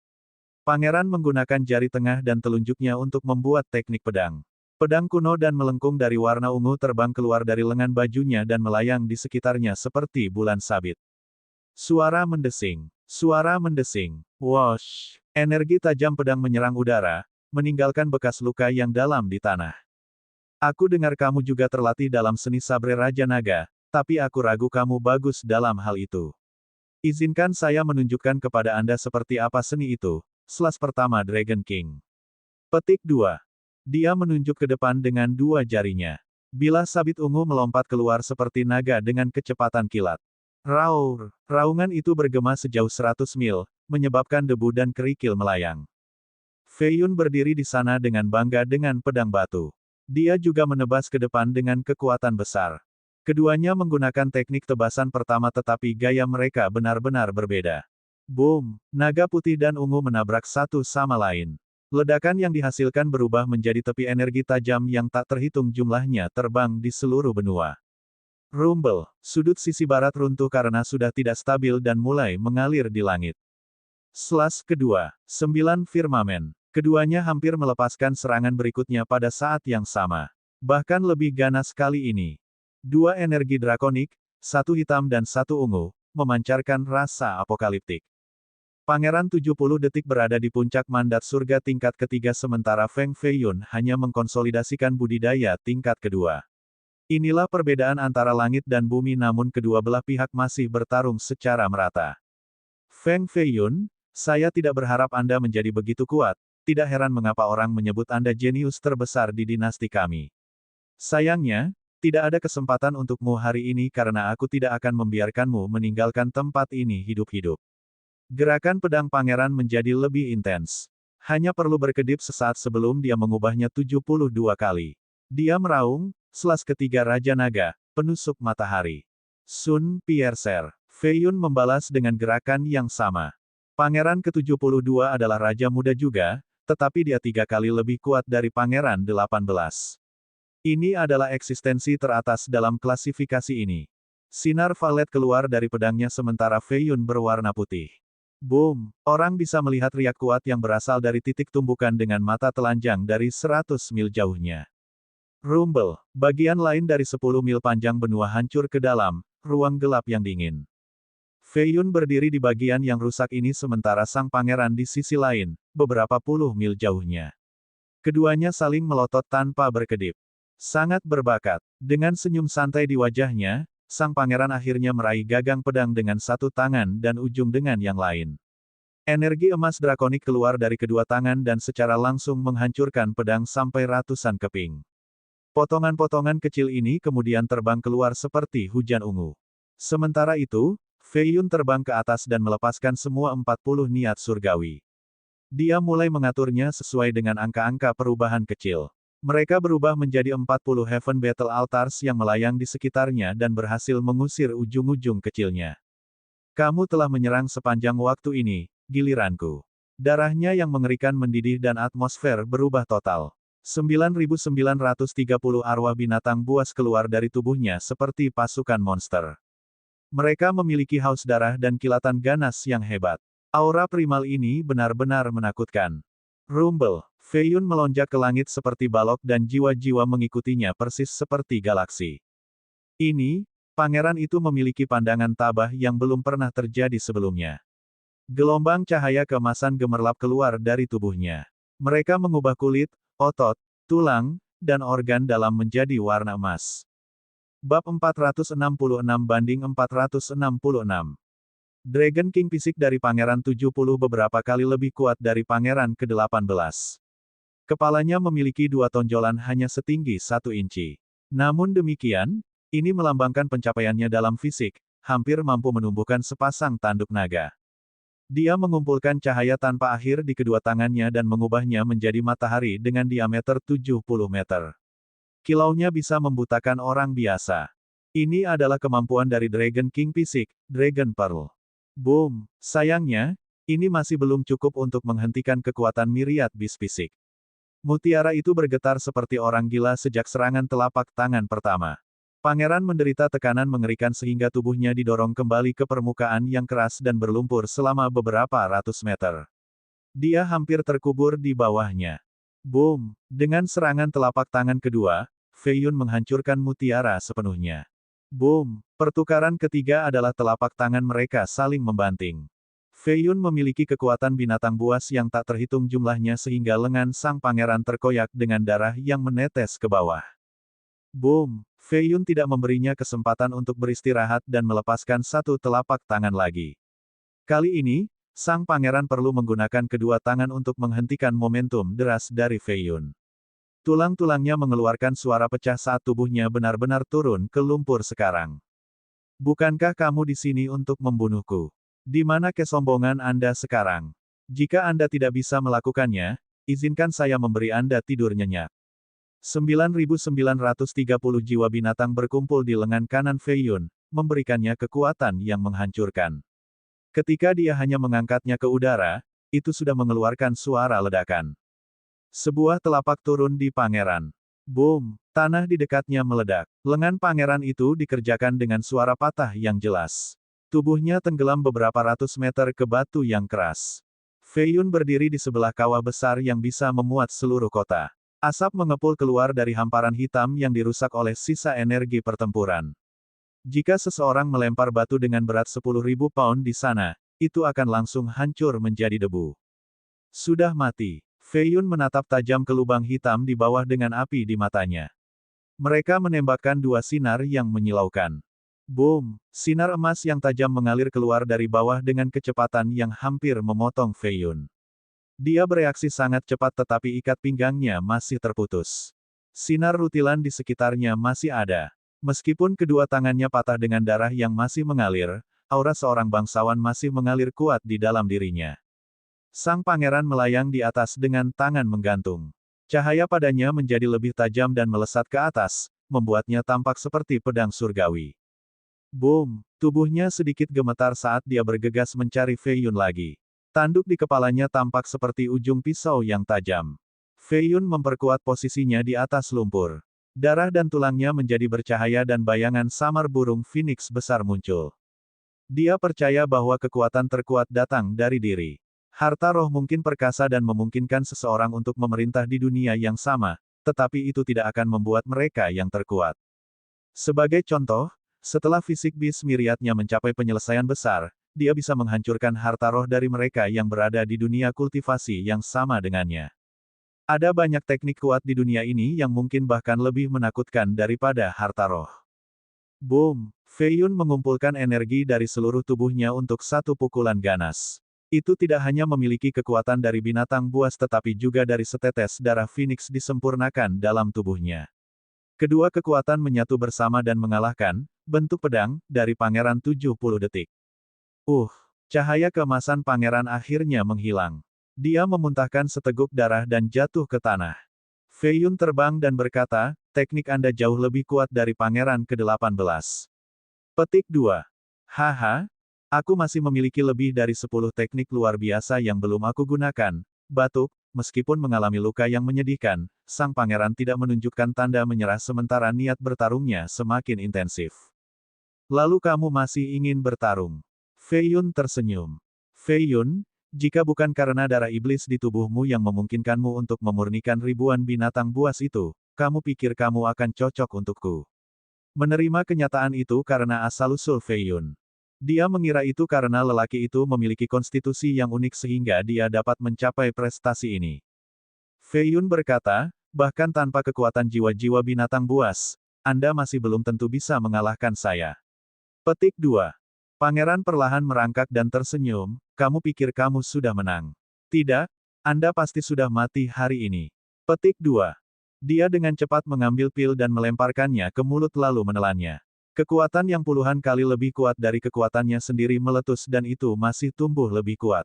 Pangeran menggunakan jari tengah dan telunjuknya untuk membuat teknik pedang. Pedang kuno dan melengkung dari warna ungu terbang keluar dari lengan bajunya dan melayang di sekitarnya seperti bulan sabit. Suara mendesing, whoosh, energi tajam pedang menyerang udara, meninggalkan bekas luka yang dalam di tanah. Aku dengar kamu juga terlatih dalam seni sabre Raja Naga, tapi aku ragu kamu bagus dalam hal itu. Izinkan saya menunjukkan kepada Anda seperti apa seni itu, Selas pertama Dragon King. Petik 2. Dia menunjuk ke depan dengan dua jarinya. Bilah sabit ungu melompat keluar seperti naga dengan kecepatan kilat. Raur! Raungan itu bergema sejauh 100 mil, menyebabkan debu dan kerikil melayang. Fei Yun berdiri di sana dengan bangga dengan pedang batu. Dia juga menebas ke depan dengan kekuatan besar. Keduanya menggunakan teknik tebasan pertama tetapi gaya mereka benar-benar berbeda. Boom! Naga putih dan ungu menabrak satu sama lain. Ledakan yang dihasilkan berubah menjadi tepi energi tajam yang tak terhitung jumlahnya terbang di seluruh benua. Rumble, sudut sisi barat runtuh karena sudah tidak stabil dan mulai mengalir di langit. Slash kedua, 9 firmamen. Keduanya hampir melepaskan serangan berikutnya pada saat yang sama. Bahkan lebih ganas kali ini. Dua energi drakonik, satu hitam dan satu ungu, memancarkan rasa apokaliptik. Pangeran 70 detik berada di puncak mandat surga tingkat ketiga sementara Feng Fei Yun hanya mengkonsolidasikan budidaya tingkat kedua. Inilah perbedaan antara langit dan bumi namun kedua belah pihak masih bertarung secara merata. Feng Fei Yun, saya tidak berharap Anda menjadi begitu kuat, tidak heran mengapa orang menyebut Anda jenius terbesar di dinasti kami. Sayangnya, tidak ada kesempatan untukmu hari ini karena aku tidak akan membiarkanmu meninggalkan tempat ini hidup-hidup. Gerakan pedang pangeran menjadi lebih intens. Hanya perlu berkedip sesaat sebelum dia mengubahnya 72 kali. Dia meraung, Selas ketiga Raja Naga, penusuk matahari. Sun Piercer. Fei Yun membalas dengan gerakan yang sama. Pangeran ke-72 adalah Raja Muda juga, tetapi dia 3 kali lebih kuat dari Pangeran 18. Ini adalah eksistensi teratas dalam klasifikasi ini. Sinar violet keluar dari pedangnya sementara Fei Yun berwarna putih. Boom! Orang bisa melihat riak kuat yang berasal dari titik tumbukan dengan mata telanjang dari 100 mil jauhnya. Rumble, bagian lain dari 10 mil panjang benua hancur ke dalam, ruang gelap yang dingin. Fei Yun berdiri di bagian yang rusak ini sementara sang pangeran di sisi lain, beberapa puluh mil jauhnya. Keduanya saling melotot tanpa berkedip. Sangat berbakat. Dengan senyum santai di wajahnya, sang pangeran akhirnya meraih gagang pedang dengan satu tangan dan ujung dengan yang lain. Energi emas drakonik keluar dari kedua tangan dan secara langsung menghancurkan pedang sampai ratusan keping. Potongan-potongan kecil ini kemudian terbang keluar seperti hujan ungu. Sementara itu, Fei Yun terbang ke atas dan melepaskan semua 40 niat surgawi. Dia mulai mengaturnya sesuai dengan angka-angka perubahan kecil. Mereka berubah menjadi 40 Heaven Battle Altars yang melayang di sekitarnya dan berhasil mengusir ujung-ujung kecilnya. Kamu telah menyerang sepanjang waktu ini, giliranku. Darahnya yang mengerikan mendidih dan atmosfer berubah total. 9.930 arwah binatang buas keluar dari tubuhnya seperti pasukan monster. Mereka memiliki haus darah dan kilatan ganas yang hebat. Aura primal ini benar-benar menakutkan. Rumble, Fei Yun melonjak ke langit seperti balok dan jiwa-jiwa mengikutinya persis seperti galaksi. Ini, pangeran itu memiliki pandangan tabah yang belum pernah terjadi sebelumnya. Gelombang cahaya keemasan gemerlap keluar dari tubuhnya. Mereka mengubah kulit, otot, tulang, dan organ dalam menjadi warna emas. Bab 466-466 Dragon King fisik dari Pangeran 70 beberapa kali lebih kuat dari Pangeran ke-18. Kepalanya memiliki dua tonjolan hanya setinggi 1 inci. Namun demikian, ini melambangkan pencapaiannya dalam fisik, hampir mampu menumbuhkan sepasang tanduk naga. Dia mengumpulkan cahaya tanpa akhir di kedua tangannya dan mengubahnya menjadi matahari dengan diameter 70 meter. Kilaunya bisa membutakan orang biasa. Ini adalah kemampuan dari Dragon King fisik, Dragon Pearl. Boom! Sayangnya, ini masih belum cukup untuk menghentikan kekuatan Myriad Beast fisik. Mutiara itu bergetar seperti orang gila sejak serangan telapak tangan pertama. Pangeran menderita tekanan mengerikan sehingga tubuhnya didorong kembali ke permukaan yang keras dan berlumpur selama beberapa ratus meter. Dia hampir terkubur di bawahnya. Boom! Dengan serangan telapak tangan kedua, Fei Yun menghancurkan mutiara sepenuhnya. Boom! Pertukaran ketiga adalah telapak tangan mereka saling membanting. Fei Yun memiliki kekuatan binatang buas yang tak terhitung jumlahnya sehingga lengan sang pangeran terkoyak dengan darah yang menetes ke bawah. Boom! Fei Yun tidak memberinya kesempatan untuk beristirahat dan melepaskan satu telapak tangan lagi. Kali ini, sang pangeran perlu menggunakan kedua tangan untuk menghentikan momentum deras dari Fei Yun. Tulang-tulangnya mengeluarkan suara pecah saat tubuhnya benar-benar turun ke lumpur sekarang. Bukankah kamu di sini untuk membunuhku? Di mana kesombongan Anda sekarang? Jika Anda tidak bisa melakukannya, izinkan saya memberi Anda tidur nyenyak. 9.930 jiwa binatang berkumpul di lengan kanan Fei Yun, memberikannya kekuatan yang menghancurkan. Ketika dia hanya mengangkatnya ke udara, itu sudah mengeluarkan suara ledakan. Sebuah telapak turun di pangeran. Boom! Tanah di dekatnya meledak. Lengan pangeran itu dikerjakan dengan suara patah yang jelas. Tubuhnya tenggelam beberapa ratus meter ke batu yang keras. Fei Yun berdiri di sebelah kawah besar yang bisa memuat seluruh kota. Asap mengepul keluar dari hamparan hitam yang dirusak oleh sisa energi pertempuran. Jika seseorang melempar batu dengan berat 10.000 pound di sana, itu akan langsung hancur menjadi debu. Sudah mati. Fei Yun menatap tajam ke lubang hitam di bawah dengan api di matanya. Mereka menembakkan dua sinar yang menyilaukan. Boom! Sinar emas yang tajam mengalir keluar dari bawah dengan kecepatan yang hampir memotong Fei Yun. Dia bereaksi sangat cepat tetapi ikat pinggangnya masih terputus. Sinar rutilan di sekitarnya masih ada. Meskipun kedua tangannya patah dengan darah yang masih mengalir, aura seorang bangsawan masih mengalir kuat di dalam dirinya. Sang pangeran melayang di atas dengan tangan menggantung. Cahaya padanya menjadi lebih tajam dan melesat ke atas, membuatnya tampak seperti pedang surgawi. Boom! Tubuhnya sedikit gemetar saat dia bergegas mencari Fei Yun lagi. Tanduk di kepalanya tampak seperti ujung pisau yang tajam. Fei Yun memperkuat posisinya di atas lumpur. Darah dan tulangnya menjadi bercahaya dan bayangan samar burung phoenix besar muncul. Dia percaya bahwa kekuatan terkuat datang dari diri. Harta roh mungkin perkasa dan memungkinkan seseorang untuk memerintah di dunia yang sama, tetapi itu tidak akan membuat mereka yang terkuat. Sebagai contoh, setelah fisik Beast Myriad-nya mencapai penyelesaian besar, dia bisa menghancurkan harta roh dari mereka yang berada di dunia kultivasi yang sama dengannya. Ada banyak teknik kuat di dunia ini yang mungkin bahkan lebih menakutkan daripada harta roh. Boom! Fei Yun mengumpulkan energi dari seluruh tubuhnya untuk satu pukulan ganas. Itu tidak hanya memiliki kekuatan dari binatang buas tetapi juga dari setetes darah Phoenix disempurnakan dalam tubuhnya. Kedua kekuatan menyatu bersama dan mengalahkan bentuk pedang dari Pangeran 70 detik. Cahaya keemasan pangeran akhirnya menghilang. Dia memuntahkan seteguk darah dan jatuh ke tanah. Fei Yun terbang dan berkata, teknik Anda jauh lebih kuat dari pangeran ke-18. Petik 2. Haha, aku masih memiliki lebih dari 10 teknik luar biasa yang belum aku gunakan. Batuk, meskipun mengalami luka yang menyedihkan, sang pangeran tidak menunjukkan tanda menyerah sementara niat bertarungnya semakin intensif. Lalu kamu masih ingin bertarung? Fei Yun tersenyum. Fei Yun, jika bukan karena darah iblis di tubuhmu yang memungkinkanmu untuk memurnikan ribuan binatang buas itu, kamu pikir kamu akan cocok untukku. Menerima kenyataan itu karena asal-usul Fei Yun. Dia mengira itu karena lelaki itu memiliki konstitusi yang unik sehingga dia dapat mencapai prestasi ini. Fei Yun berkata, bahkan tanpa kekuatan jiwa-jiwa binatang buas, Anda masih belum tentu bisa mengalahkan saya. Petik 2. Pangeran perlahan merangkak dan tersenyum, kamu pikir kamu sudah menang. Tidak, Anda pasti sudah mati hari ini. Petik 2. Dia dengan cepat mengambil pil dan melemparkannya ke mulut lalu menelannya. Kekuatan yang puluhan kali lebih kuat dari kekuatannya sendiri meletus dan itu masih tumbuh lebih kuat.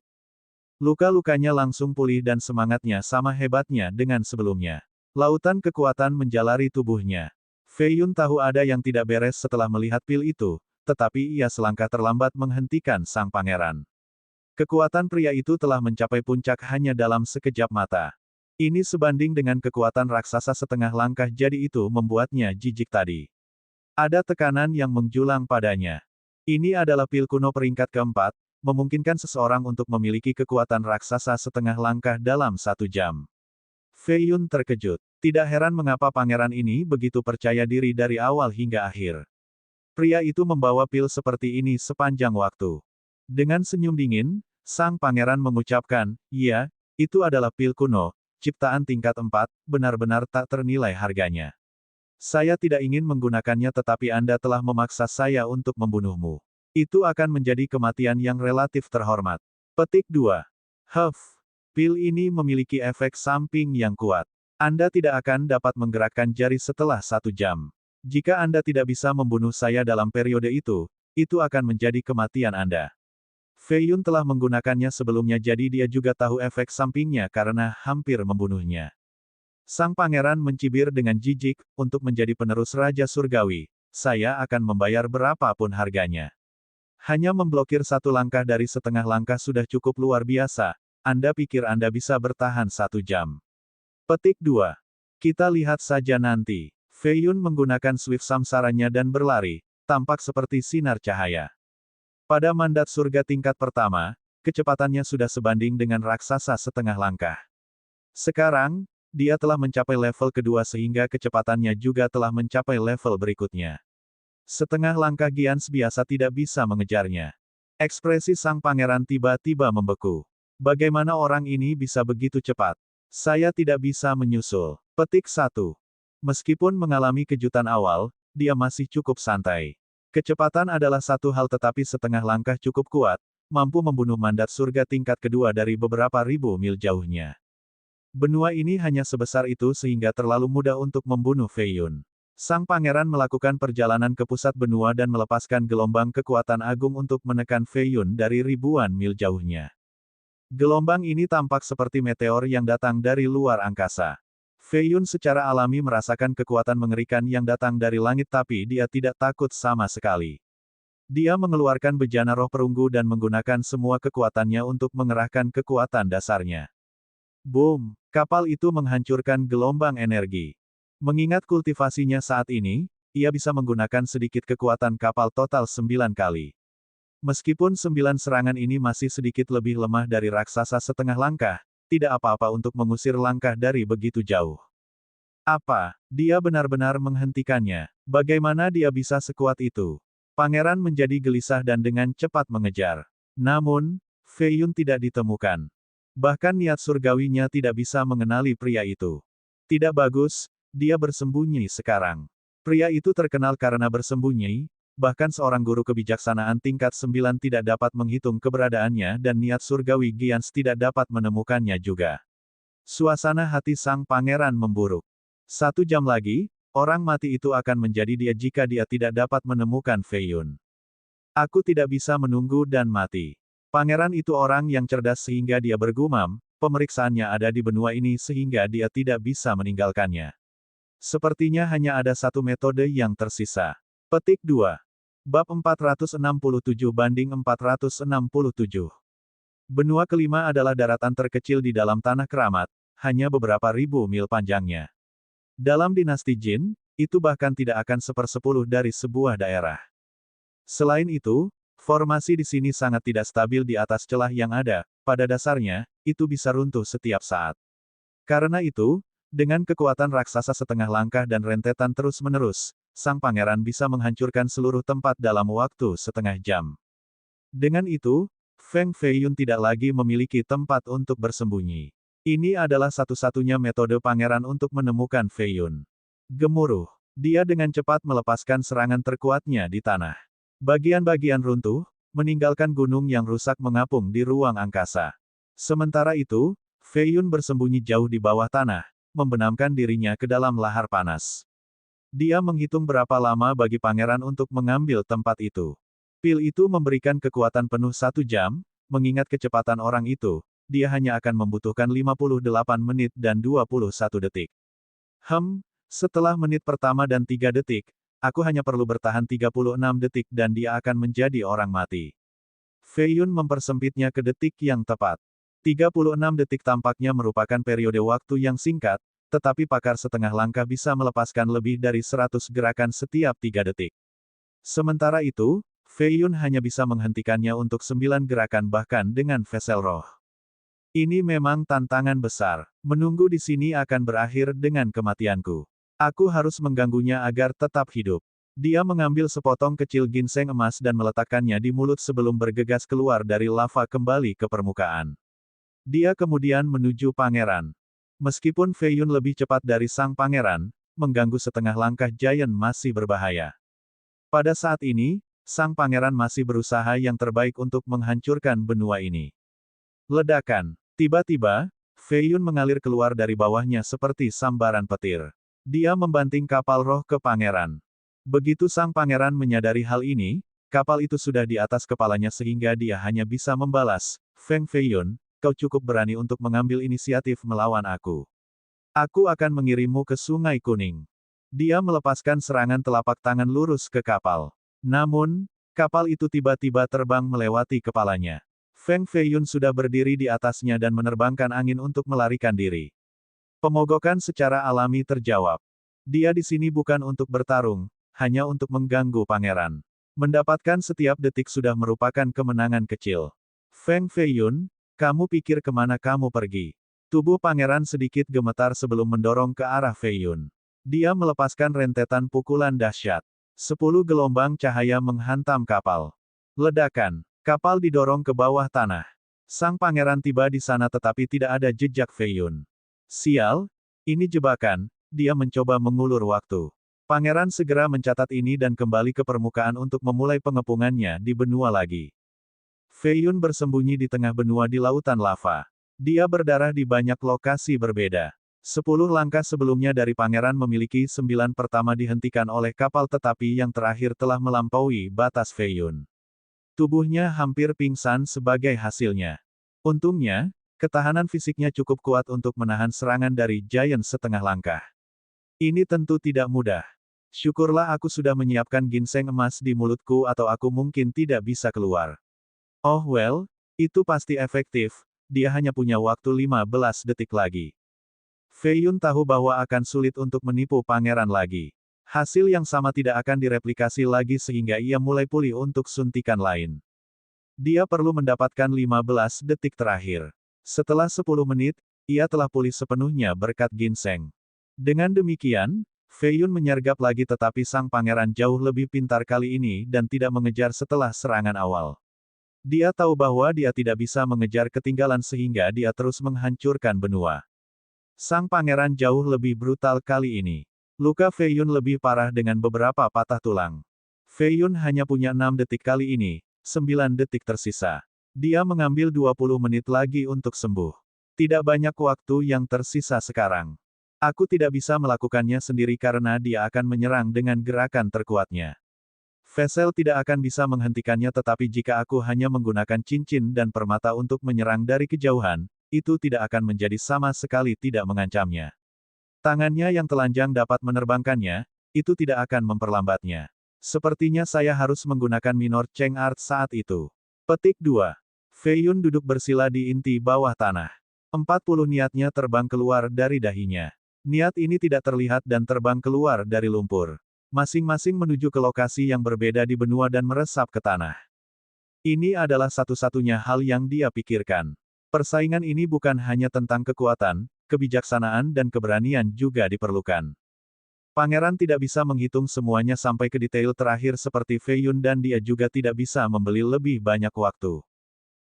Luka-lukanya langsung pulih dan semangatnya sama hebatnya dengan sebelumnya. Lautan kekuatan menjalari tubuhnya. Fei Yun tahu ada yang tidak beres setelah melihat pil itu, tetapi ia selangkah terlambat menghentikan sang pangeran. Kekuatan pria itu telah mencapai puncak hanya dalam sekejap mata. Ini sebanding dengan kekuatan raksasa setengah langkah jadi itu membuatnya jijik tadi. Ada tekanan yang menjulang padanya. Ini adalah pil kuno peringkat keempat, memungkinkan seseorang untuk memiliki kekuatan raksasa setengah langkah dalam 1 jam. Fei Yun terkejut. Tidak heran mengapa pangeran ini begitu percaya diri dari awal hingga akhir. Pria itu membawa pil seperti ini sepanjang waktu. Dengan senyum dingin, sang pangeran mengucapkan, "Iya, itu adalah pil kuno, ciptaan tingkat 4, benar-benar tak ternilai harganya. Saya tidak ingin menggunakannya tetapi Anda telah memaksa saya untuk membunuhmu. Itu akan menjadi kematian yang relatif terhormat." Petik 2. Pil ini memiliki efek samping yang kuat. Anda tidak akan dapat menggerakkan jari setelah 1 jam. Jika Anda tidak bisa membunuh saya dalam periode itu akan menjadi kematian Anda. Fei Yun telah menggunakannya sebelumnya jadi dia juga tahu efek sampingnya karena hampir membunuhnya. Sang pangeran mencibir dengan jijik, untuk menjadi penerus Raja Surgawi, saya akan membayar berapapun harganya. Hanya memblokir 1 langkah dari setengah langkah sudah cukup luar biasa, Anda pikir Anda bisa bertahan 1 jam. Petik 2. Kita lihat saja nanti. Fei Yun menggunakan Swift Samsaranya dan berlari, tampak seperti sinar cahaya. Pada mandat surga tingkat pertama, kecepatannya sudah sebanding dengan raksasa setengah langkah. Sekarang, dia telah mencapai level kedua sehingga kecepatannya juga telah mencapai level berikutnya. Setengah langkah Giants biasa tidak bisa mengejarnya. Ekspresi sang pangeran tiba-tiba membeku. Bagaimana orang ini bisa begitu cepat? Saya tidak bisa menyusul. Petik 1. Meskipun mengalami kejutan awal, dia masih cukup santai. Kecepatan adalah satu hal tetapi setengah langkah cukup kuat, mampu membunuh mandat surga tingkat kedua dari beberapa ribu mil jauhnya. Benua ini hanya sebesar itu sehingga terlalu mudah untuk membunuh Fei Yun. Sang pangeran melakukan perjalanan ke pusat benua dan melepaskan gelombang kekuatan agung untuk menekan Fei Yun dari ribuan mil jauhnya. Gelombang ini tampak seperti meteor yang datang dari luar angkasa. Fei Yun secara alami merasakan kekuatan mengerikan yang datang dari langit tapi dia tidak takut sama sekali. Dia mengeluarkan bejana roh perunggu dan menggunakan semua kekuatannya untuk mengerahkan kekuatan dasarnya. Boom! Kapal itu menghancurkan gelombang energi. Mengingat kultivasinya saat ini, ia bisa menggunakan sedikit kekuatan kapal total 9 kali. Meskipun 9 serangan ini masih sedikit lebih lemah dari raksasa setengah langkah, tidak apa-apa untuk mengusir langkah dari begitu jauh. Apa? Dia benar-benar menghentikannya. Bagaimana dia bisa sekuat itu? Pangeran menjadi gelisah dan dengan cepat mengejar. Namun, Fei Yun tidak ditemukan. Bahkan niat surgawinya tidak bisa mengenali pria itu. Tidak bagus, dia bersembunyi sekarang. Pria itu terkenal karena bersembunyi, bahkan seorang guru kebijaksanaan tingkat 9 tidak dapat menghitung keberadaannya dan niat surgawi Giants tidak dapat menemukannya juga. Suasana hati sang pangeran memburuk. 1 jam lagi, orang mati itu akan menjadi dia jika dia tidak dapat menemukan Fei Yun. Aku tidak bisa menunggu dan mati. Pangeran itu orang yang cerdas sehingga dia bergumam, pemeriksaannya ada di benua ini sehingga dia tidak bisa meninggalkannya. Sepertinya hanya ada satu metode yang tersisa. Petik 2. Bab 467-467. Benua kelima adalah daratan terkecil di dalam tanah keramat, hanya beberapa ribu mil panjangnya. Dalam dinasti Jin, itu bahkan tidak akan 1/10 dari sebuah daerah. Selain itu, formasi di sini sangat tidak stabil di atas celah yang ada, pada dasarnya, itu bisa runtuh setiap saat. Karena itu, dengan kekuatan raksasa setengah langkah dan rentetan terus-menerus, sang pangeran bisa menghancurkan seluruh tempat dalam waktu setengah jam. Dengan itu, Feng Feiyun tidak lagi memiliki tempat untuk bersembunyi. Ini adalah satu-satunya metode pangeran untuk menemukan Feiyun. Gemuruh. Dia dengan cepat melepaskan serangan terkuatnya di tanah. Bagian-bagian runtuh, meninggalkan gunung yang rusak mengapung di ruang angkasa. Sementara itu, Feiyun bersembunyi jauh di bawah tanah, membenamkan dirinya ke dalam lahar panas. Dia menghitung berapa lama bagi pangeran untuk mengambil tempat itu. Pil itu memberikan kekuatan penuh 1 jam, mengingat kecepatan orang itu, dia hanya akan membutuhkan 58 menit dan 21 detik. Setelah menit pertama dan 3 detik, aku hanya perlu bertahan 36 detik dan dia akan menjadi orang mati. Feiyun mempersempitnya ke detik yang tepat. 36 detik tampaknya merupakan periode waktu yang singkat, tetapi pakar setengah langkah bisa melepaskan lebih dari 100 gerakan setiap 3 detik. Sementara itu, Feiyun hanya bisa menghentikannya untuk 9 gerakan bahkan dengan vessel roh. Ini memang tantangan besar. Menunggu di sini akan berakhir dengan kematianku. Aku harus mengganggunya agar tetap hidup. Dia mengambil sepotong kecil ginseng emas dan meletakkannya di mulut sebelum bergegas keluar dari lava kembali ke permukaan. Dia kemudian menuju pangeran. Meskipun Feiyun lebih cepat dari sang pangeran, mengganggu setengah langkah Giant masih berbahaya. Pada saat ini, sang pangeran masih berusaha yang terbaik untuk menghancurkan benua ini. Ledakan. Tiba-tiba, Feiyun mengalir keluar dari bawahnya seperti sambaran petir. Dia membanting kapal roh ke pangeran. Begitu sang pangeran menyadari hal ini, kapal itu sudah di atas kepalanya sehingga dia hanya bisa membalas, Feng Feiyun, kau cukup berani untuk mengambil inisiatif melawan aku. Aku akan mengirimmu ke Sungai Kuning. Dia melepaskan serangan telapak tangan lurus ke kapal. Namun, kapal itu tiba-tiba terbang melewati kepalanya. Feng Feiyun sudah berdiri di atasnya dan menerbangkan angin untuk melarikan diri. Pemogokan secara alami terjawab. Dia di sini bukan untuk bertarung, hanya untuk mengganggu pangeran. Mendapatkan setiap detik sudah merupakan kemenangan kecil. Feng Feiyun, kamu pikir kemana kamu pergi? Tubuh pangeran sedikit gemetar sebelum mendorong ke arah Feiyun. Dia melepaskan rentetan pukulan dahsyat. 10 gelombang cahaya menghantam kapal. Ledakan. Kapal didorong ke bawah tanah. Sang pangeran tiba di sana tetapi tidak ada jejak Feiyun. Sial, ini jebakan, dia mencoba mengulur waktu. Pangeran segera mencatat ini dan kembali ke permukaan untuk memulai pengepungannya di benua lagi. Feiyun bersembunyi di tengah benua di lautan lava. Dia berdarah di banyak lokasi berbeda. 10 langkah sebelumnya dari pangeran memiliki 9 pertama dihentikan oleh kapal tetapi yang terakhir telah melampaui batas Feiyun. Tubuhnya hampir pingsan sebagai hasilnya. Untungnya, ketahanan fisiknya cukup kuat untuk menahan serangan dari Giant setengah langkah. Ini tentu tidak mudah. Syukurlah aku sudah menyiapkan ginseng emas di mulutku atau aku mungkin tidak bisa keluar. Oh well, itu pasti efektif, dia hanya punya waktu 15 detik lagi. Feiyun tahu bahwa akan sulit untuk menipu pangeran lagi. Hasil yang sama tidak akan direplikasi lagi sehingga ia mulai pulih untuk suntikan lain. Dia perlu mendapatkan 15 detik terakhir. Setelah 10 menit, ia telah pulih sepenuhnya berkat ginseng. Dengan demikian, Feiyun menyergap lagi tetapi sang pangeran jauh lebih pintar kali ini dan tidak mengejar setelah serangan awal. Dia tahu bahwa dia tidak bisa mengejar ketinggalan sehingga dia terus menghancurkan benua. Sang pangeran jauh lebih brutal kali ini. Luka Fei Yun lebih parah dengan beberapa patah tulang. Fei Yun hanya punya 6 detik kali ini, 9 detik tersisa. Dia mengambil 20 menit lagi untuk sembuh. Tidak banyak waktu yang tersisa sekarang. Aku tidak bisa melakukannya sendiri karena dia akan menyerang dengan gerakan terkuatnya. Vessel tidak akan bisa menghentikannya tetapi jika aku hanya menggunakan cincin dan permata untuk menyerang dari kejauhan, itu tidak akan menjadi sama sekali tidak mengancamnya. Tangannya yang telanjang dapat menerbangkannya, itu tidak akan memperlambatnya. Sepertinya saya harus menggunakan Minor Cheng Art saat itu. Petik 2. Fei Yun duduk bersila di inti bawah tanah. 40 niatnya terbang keluar dari dahinya. Niat ini tidak terlihat dan terbang keluar dari lumpur. Masing-masing menuju ke lokasi yang berbeda di benua dan meresap ke tanah. Ini adalah satu-satunya hal yang dia pikirkan. Persaingan ini bukan hanya tentang kekuatan, kebijaksanaan dan keberanian juga diperlukan. Pangeran tidak bisa menghitung semuanya sampai ke detail terakhir seperti Fei Yun dan dia juga tidak bisa membeli lebih banyak waktu.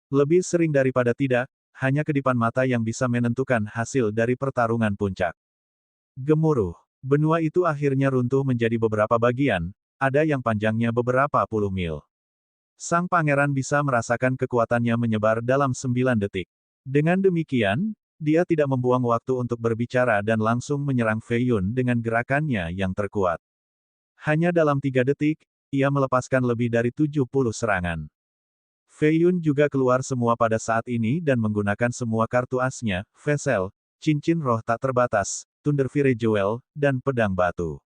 Lebih sering daripada tidak, hanya kedipan mata yang bisa menentukan hasil dari pertarungan puncak. Gemuruh. Benua itu akhirnya runtuh menjadi beberapa bagian, ada yang panjangnya beberapa puluh mil. Sang pangeran bisa merasakan kekuatannya menyebar dalam 9 detik. Dengan demikian, dia tidak membuang waktu untuk berbicara dan langsung menyerang Fei Yun dengan gerakannya yang terkuat. Hanya dalam 3 detik, ia melepaskan lebih dari 70 serangan. Fei Yun juga keluar semua pada saat ini dan menggunakan semua kartu asnya, Vessel, cincin roh tak terbatas, Thunderfire Jewel, dan pedang batu.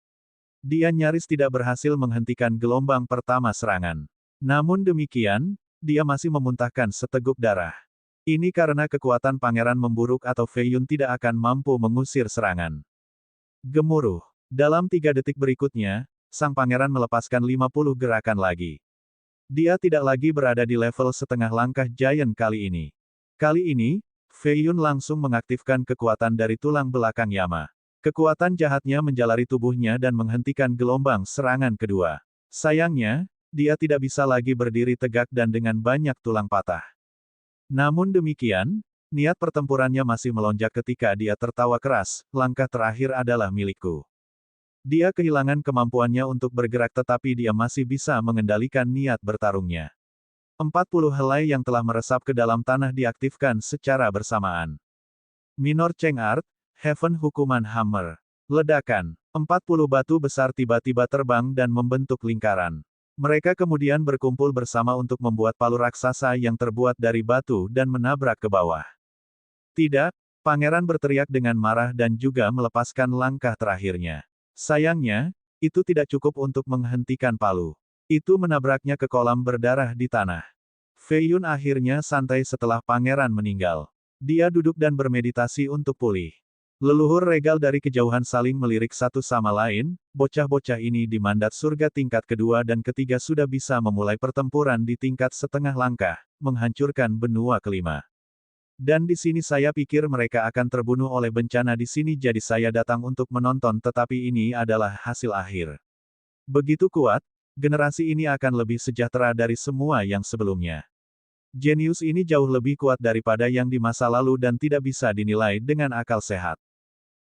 Dia nyaris tidak berhasil menghentikan gelombang pertama serangan. Namun demikian, dia masih memuntahkan seteguk darah. Ini karena kekuatan pangeran memburuk atau Fei Yun tidak akan mampu mengusir serangan. Gemuruh. Dalam 3 detik berikutnya, sang pangeran melepaskan 50 gerakan lagi. Dia tidak lagi berada di level setengah langkah giant kali ini. Kali ini, Fei Yun langsung mengaktifkan kekuatan dari tulang belakang Yama. Kekuatan jahatnya menjalari tubuhnya dan menghentikan gelombang serangan kedua. Sayangnya, dia tidak bisa lagi berdiri tegak dan dengan banyak tulang patah. Namun demikian, niat pertempurannya masih melonjak ketika dia tertawa keras, langkah terakhir adalah milikku. Dia kehilangan kemampuannya untuk bergerak tetapi dia masih bisa mengendalikan niat bertarungnya. 40 helai yang telah meresap ke dalam tanah diaktifkan secara bersamaan. Minor Cheng Art, Heaven Hukuman Hammer. Ledakan. 40 batu besar tiba-tiba terbang dan membentuk lingkaran. Mereka kemudian berkumpul bersama untuk membuat palu raksasa yang terbuat dari batu dan menabrak ke bawah. Tidak, pangeran berteriak dengan marah dan juga melepaskan langkah terakhirnya. Sayangnya, itu tidak cukup untuk menghentikan palu. Itu menabraknya ke kolam berdarah di tanah. Fei Yun akhirnya santai setelah pangeran meninggal. Dia duduk dan bermeditasi untuk pulih. Leluhur regal dari kejauhan saling melirik satu sama lain, bocah-bocah ini di mandat surga tingkat kedua dan ketiga sudah bisa memulai pertempuran di tingkat setengah langkah, menghancurkan benua kelima. Dan di sini saya pikir mereka akan terbunuh oleh bencana di sini jadi saya datang untuk menonton tetapi ini adalah hasil akhir. Begitu kuat, generasi ini akan lebih sejahtera dari semua yang sebelumnya. Jenius ini jauh lebih kuat daripada yang di masa lalu dan tidak bisa dinilai dengan akal sehat.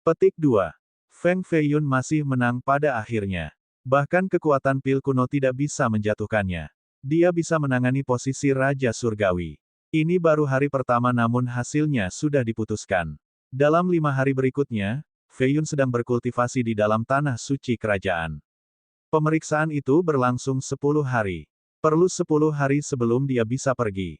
Petik 2. Feng Fei Yun masih menang pada akhirnya. Bahkan kekuatan pil kuno tidak bisa menjatuhkannya. Dia bisa menangani posisi Raja Surgawi. Ini baru hari pertama namun hasilnya sudah diputuskan. Dalam 5 hari berikutnya, Fei Yun sedang berkultivasi di dalam tanah suci kerajaan. Pemeriksaan itu berlangsung 10 hari. Perlu 10 hari sebelum dia bisa pergi.